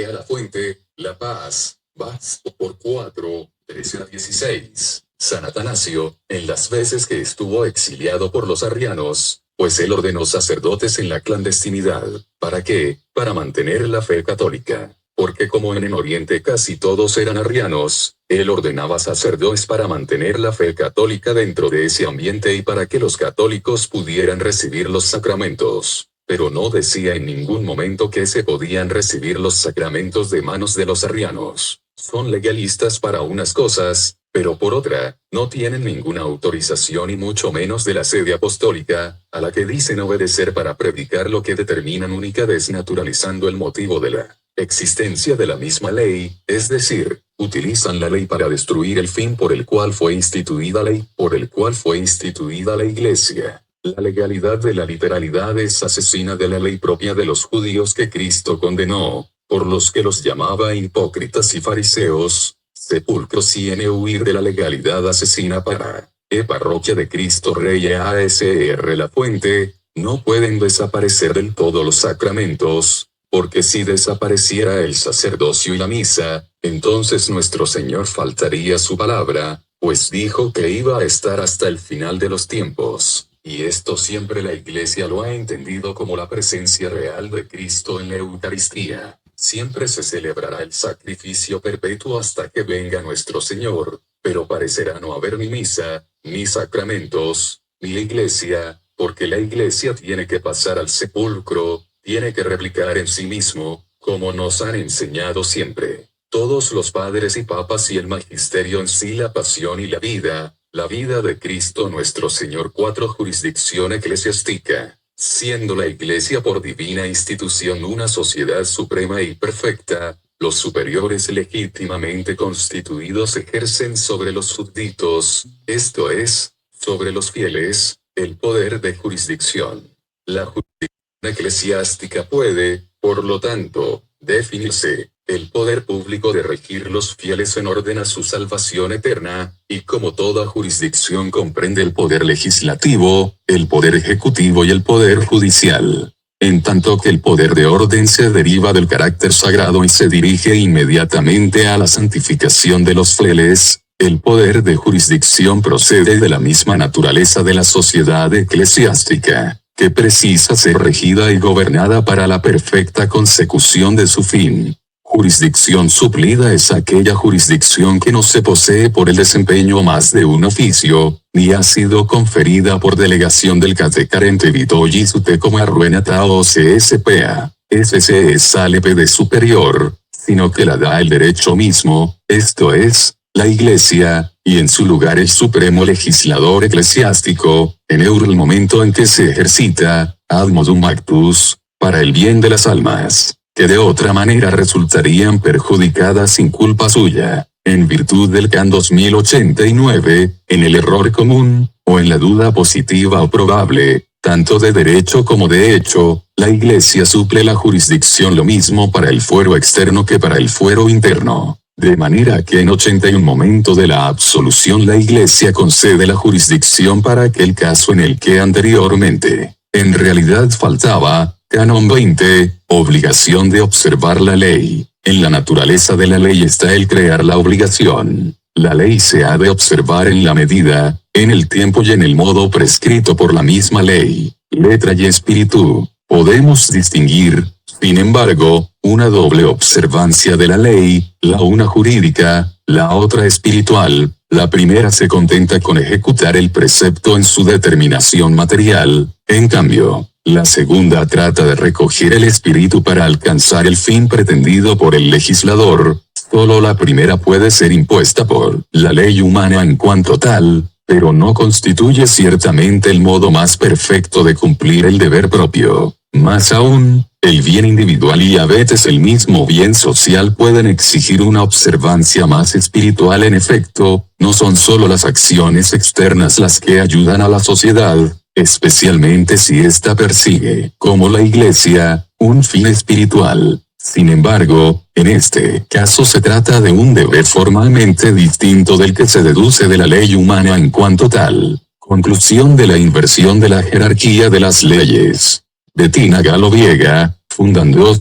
A la fuente, la paz, vas por 4, 13 a 16. San Atanasio, en las veces que estuvo exiliado por los arrianos, pues él ordenó sacerdotes en la clandestinidad. ¿Para qué? Para mantener la fe católica. Porque como en Oriente casi todos eran arrianos, él ordenaba sacerdotes para mantener la fe católica dentro de ese ambiente y para que los católicos pudieran recibir los sacramentos. Pero no decía en ningún momento que se podían recibir los sacramentos de manos de los arrianos. Son legalistas para unas cosas, pero por otra, no tienen ninguna autorización y mucho menos de la sede apostólica, a la que dicen obedecer para predicar lo que determinan única desnaturalizando el motivo de la existencia de la misma ley, es decir, utilizan la ley para destruir el fin por el cual fue instituida la Iglesia. La legalidad de la literalidad es asesina de la ley propia de los judíos que Cristo condenó, por los que los llamaba hipócritas y fariseos, sepulcros y en huir de la legalidad asesina para, parroquia de Cristo Rey ASR La Fuente, no pueden desaparecer del todo los sacramentos, porque si desapareciera el sacerdocio y la misa, entonces nuestro Señor faltaría su palabra, pues dijo que iba a estar hasta el final de los tiempos. Y esto siempre la Iglesia lo ha entendido como la presencia real de Cristo en la Eucaristía. Siempre se celebrará el sacrificio perpetuo hasta que venga nuestro Señor, pero parecerá no haber ni misa, ni sacramentos, ni Iglesia, porque la Iglesia tiene que pasar al sepulcro, tiene que replicar en sí mismo, como nos han enseñado siempre todos los padres y papas y el magisterio en sí, la pasión y la vida de Cristo nuestro Señor. 4. Jurisdicción eclesiástica. Siendo la Iglesia por divina institución una sociedad suprema y perfecta, los superiores legítimamente constituidos ejercen sobre los súbditos, esto es, sobre los fieles, el poder de jurisdicción. La jurisdicción eclesiástica puede, por lo tanto, definirse el poder público de regir los fieles en orden a su salvación eterna, y como toda jurisdicción comprende el poder legislativo, el poder ejecutivo y el poder judicial. En tanto que el poder de orden se deriva del carácter sagrado y se dirige inmediatamente a la santificación de los fieles, el poder de jurisdicción procede de la misma naturaleza de la sociedad eclesiástica, que precisa ser regida y gobernada para la perfecta consecución de su fin. Jurisdicción suplida es aquella jurisdicción que no se posee por el desempeño más de un oficio, ni ha sido conferida por delegación del catecarente Vitoyi Sute como arruenata o CSPA, SCSALP de superior, sino que la da el derecho mismo, esto es, la Iglesia, y en su lugar el supremo legislador eclesiástico, en el momento en que se ejercita, ad modum actus, para el bien de las almas, que de otra manera resultarían perjudicadas sin culpa suya, en virtud del CAN 2089, en el error común, o en la duda positiva o probable, tanto de derecho como de hecho, la Iglesia suple la jurisdicción lo mismo para el fuero externo que para el fuero interno. De manera que en 81 momento de la absolución la Iglesia concede la jurisdicción para aquel caso en el que anteriormente, en realidad faltaba, Canon 20, obligación de observar la ley. En la naturaleza de la ley está el crear la obligación. La ley se ha de observar en la medida, en el tiempo y en el modo prescrito por la misma ley, letra y espíritu. Podemos distinguir, sin embargo, una doble observancia de la ley, la una jurídica, la otra espiritual. La primera se contenta con ejecutar el precepto en su determinación material, en cambio, la segunda trata de recoger el espíritu para alcanzar el fin pretendido por el legislador, Solo la primera puede ser impuesta por la ley humana en cuanto tal, pero no constituye ciertamente el modo más perfecto de cumplir el deber propio. Más aún, el bien individual y a veces el mismo bien social pueden exigir una observancia más espiritual. En efecto, no son solo las acciones externas las que ayudan a la sociedad, especialmente si ésta persigue, como la Iglesia, un fin espiritual. Sin embargo, en este caso se trata de un deber formalmente distinto del que se deduce de la ley humana en cuanto tal. Conclusión de la inversión de la jerarquía de las leyes. Bettina Galo Viega, fundando.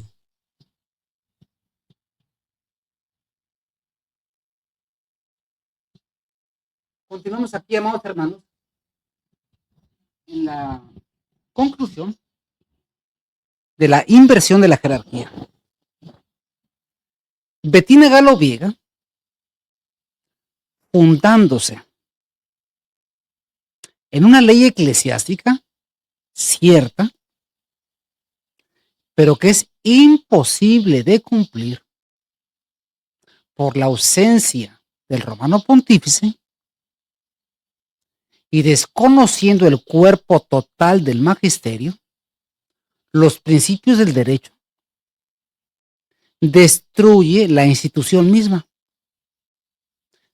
Continuamos aquí, amados hermanos, en la conclusión de la inversión de la jerarquía. Bettina Galo Viega, fundándose en una ley eclesiástica cierta, pero que es imposible de cumplir por la ausencia del romano pontífice y desconociendo el cuerpo total del magisterio, los principios del derecho, destruye la institución misma,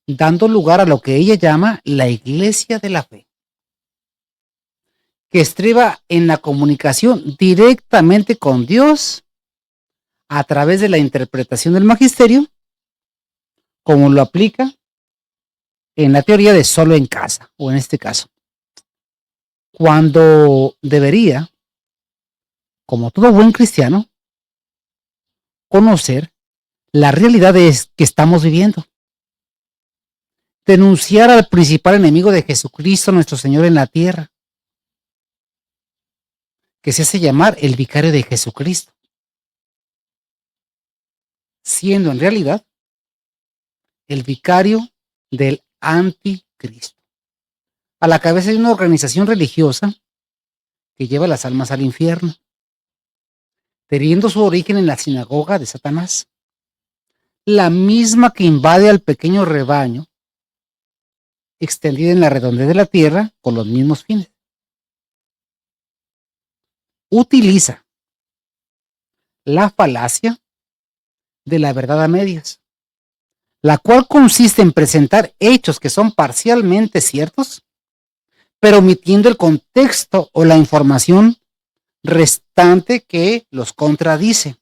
dando lugar a lo que ella llama la Iglesia de la Fe, que estriba en la comunicación directamente con Dios a través de la interpretación del magisterio, como lo aplica en la teoría de solo en casa, o en este caso, cuando debería, como todo buen cristiano, conocer la realidad que estamos viviendo, denunciar al principal enemigo de Jesucristo, nuestro Señor en la tierra, que se hace llamar el vicario de Jesucristo, siendo en realidad el vicario del anticristo, a la cabeza de una organización religiosa que lleva las almas al infierno, teniendo su origen en la sinagoga de Satanás, la misma que invade al pequeño rebaño, extendida en la redondez de la tierra con los mismos fines. Utiliza la falacia de la verdad a medias, la cual consiste en presentar hechos que son parcialmente ciertos, pero omitiendo el contexto o la información restante que los contradice,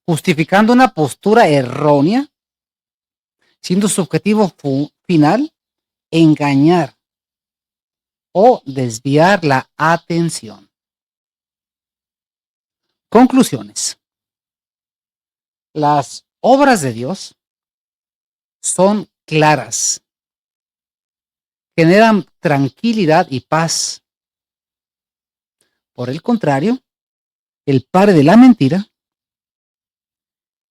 justificando una postura errónea, siendo su objetivo final engañar o desviar la atención. Conclusiones. Las obras de Dios son claras, generan tranquilidad y paz. Por el contrario, el padre de la mentira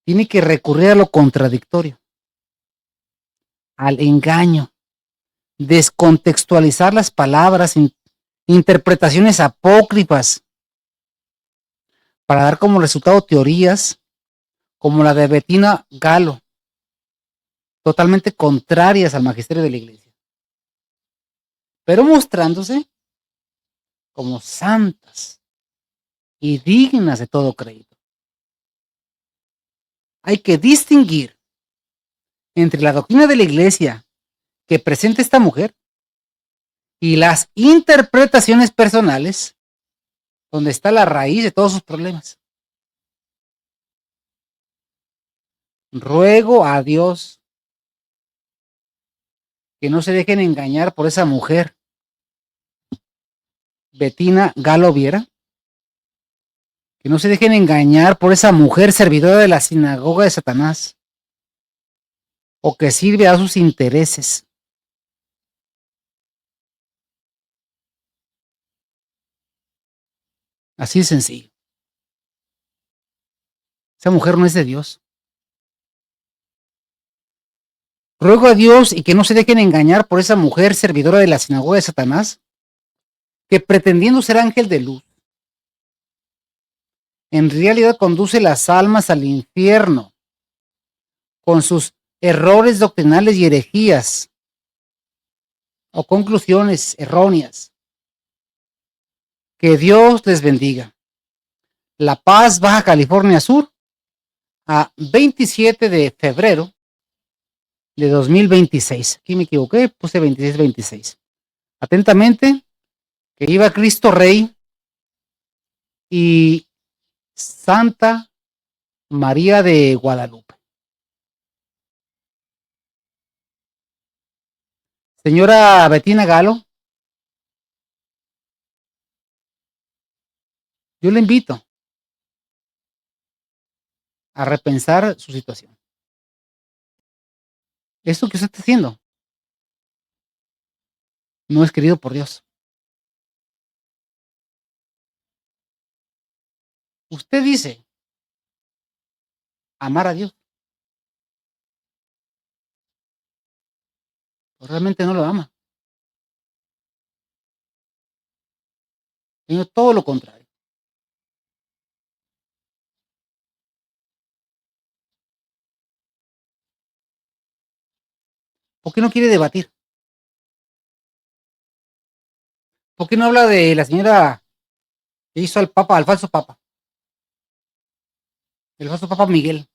tiene que recurrir a lo contradictorio, al engaño, descontextualizar las palabras, interpretaciones apócrifas, para dar como resultado teorías como la de Bettina Galo, totalmente contrarias al magisterio de la Iglesia, pero mostrándose como santas y dignas de todo crédito. Hay que distinguir entre la doctrina de la Iglesia que presenta esta mujer y las interpretaciones personales, donde está la raíz de todos sus problemas. Ruego a Dios que no se dejen engañar por esa mujer, Bettina Galo Viera, que no se dejen engañar por esa mujer servidora de la sinagoga de Satanás, o que sirve a sus intereses. Así de sencillo. Esa mujer no es de Dios. Ruego a Dios y que no se dejen engañar por esa mujer servidora de la sinagoga de Satanás, que pretendiendo ser ángel de luz, en realidad conduce las almas al infierno, con sus errores doctrinales y herejías o conclusiones erróneas. Que Dios les bendiga. La Paz, Baja California Sur, a 27 de febrero de 2026. Aquí me equivoqué, puse 26. Atentamente, que viva Cristo Rey y Santa María de Guadalupe. Señora Bettina Galo, yo le invito a repensar su situación. Esto que usted está haciendo no es querido por Dios. Usted dice amar a Dios, pero realmente no lo ama. Sino todo lo contrario. ¿Por qué no quiere debatir? ¿Por qué no habla de la señora que hizo al Papa, al falso Papa? El falso Papa Miguel.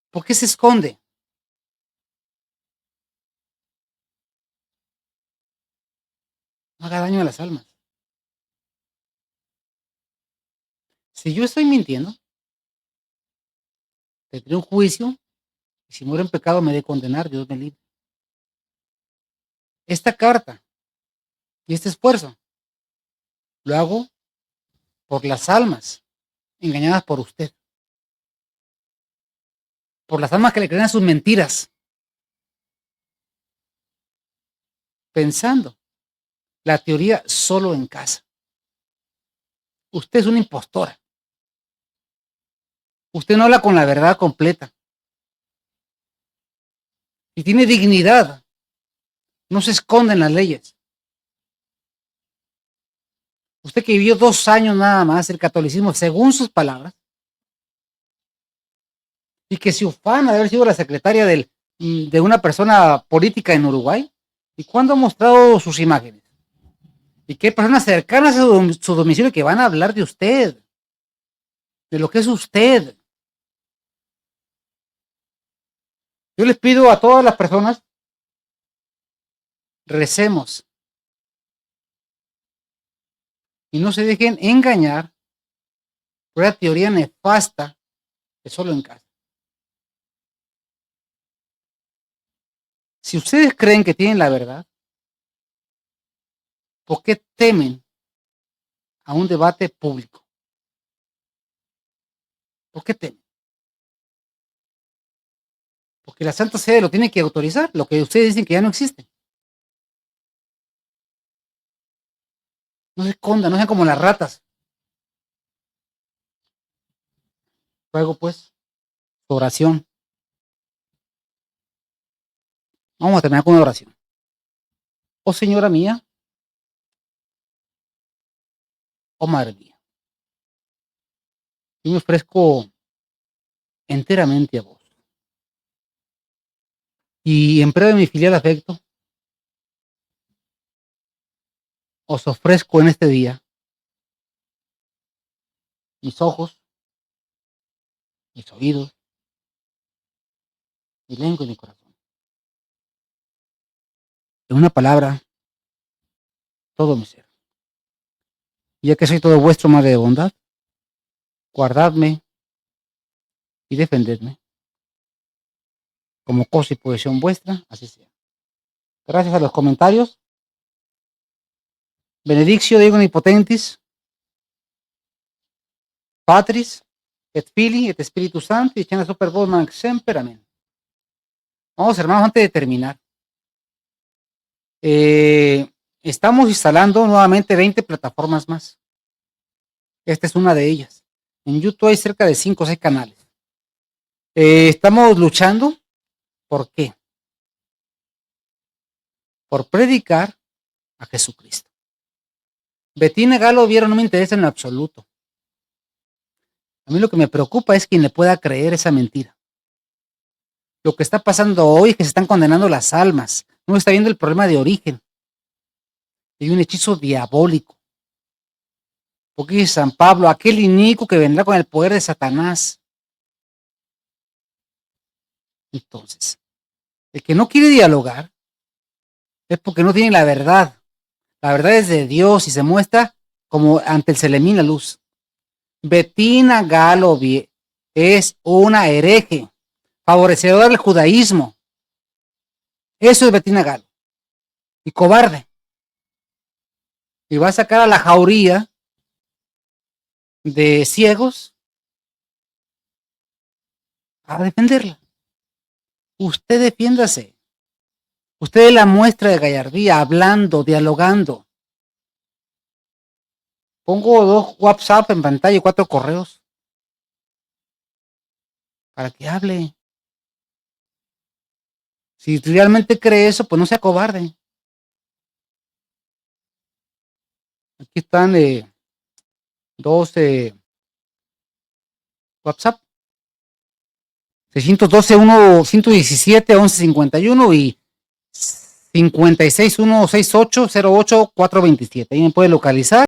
¿Por qué se esconde? No haga daño a las almas. Si yo estoy mintiendo, tendré un juicio y si muero en pecado me dé condenar, Dios me libre. Esta carta y este esfuerzo lo hago por las almas engañadas por usted. Por las almas que le creen a sus mentiras. Pensando la teoría solo en casa. Usted es una impostora. Usted no habla con la verdad completa. Y tiene dignidad. No se esconde en las leyes. Usted que vivió 2 años nada más el catolicismo según sus palabras. Y que se ufana de haber sido la secretaria de una persona política en Uruguay. ¿Y cuándo ha mostrado sus imágenes? Y que hay personas cercanas a su domicilio que van a hablar de usted. De lo que es usted. Yo les pido a todas las personas, recemos y no se dejen engañar por la teoría nefasta de solo en casa. Si ustedes creen que tienen la verdad, ¿por qué temen a un debate público? ¿Por qué temen? Porque la Santa Sede lo tiene que autorizar, lo que ustedes dicen que ya no existe. No se escondan, no sean como las ratas. Luego, pues, su oración. Vamos a terminar con una oración. Oh Señora mía, oh Madre mía, yo me ofrezco enteramente a vos. Y en prueba de mi filial afecto, os ofrezco en este día mis ojos, mis oídos, mi lengua y mi corazón. En una palabra, todo mi ser. Y ya que soy todo vuestro, Madre de bondad, guardadme y defendedme. Como cosa y posesión vuestra, así sea. Gracias a los comentarios. Benedictio Dei Omnipotentis, Patris, et Filii, et Spiritus Sancti, et super Bosman semper. Amén. Vamos, hermanos, antes de terminar. Estamos instalando nuevamente 20 plataformas más. Esta es una de ellas. En YouTube hay cerca de 5 o 6 canales. Estamos luchando. ¿Por qué? Por predicar a Jesucristo. Bettina Galo Viera no me interesa en lo absoluto. A mí lo que me preocupa es quien le pueda creer esa mentira. Lo que está pasando hoy es que se están condenando las almas. No está viendo el problema de origen. Hay un hechizo diabólico. Porque dice San Pablo, aquel inicuo que vendrá con el poder de Satanás. Entonces, el que no quiere dialogar es porque no tiene la verdad. La verdad es de Dios y se muestra como ante el Selemín la luz. Bettina Galo es una hereje, favorecedora del judaísmo. Eso es Bettina Galo. Y cobarde. Y va a sacar a la jauría de ciegos a defenderla. Usted defiéndase. Usted es la muestra de gallardía, hablando, dialogando. Pongo 2 WhatsApp en pantalla y 4 correos para que hable. Si realmente cree eso, pues no sea cobarde. Aquí están 12 WhatsApp. 612-117-1151 y 56-168-08-427. Ahí me puede localizar.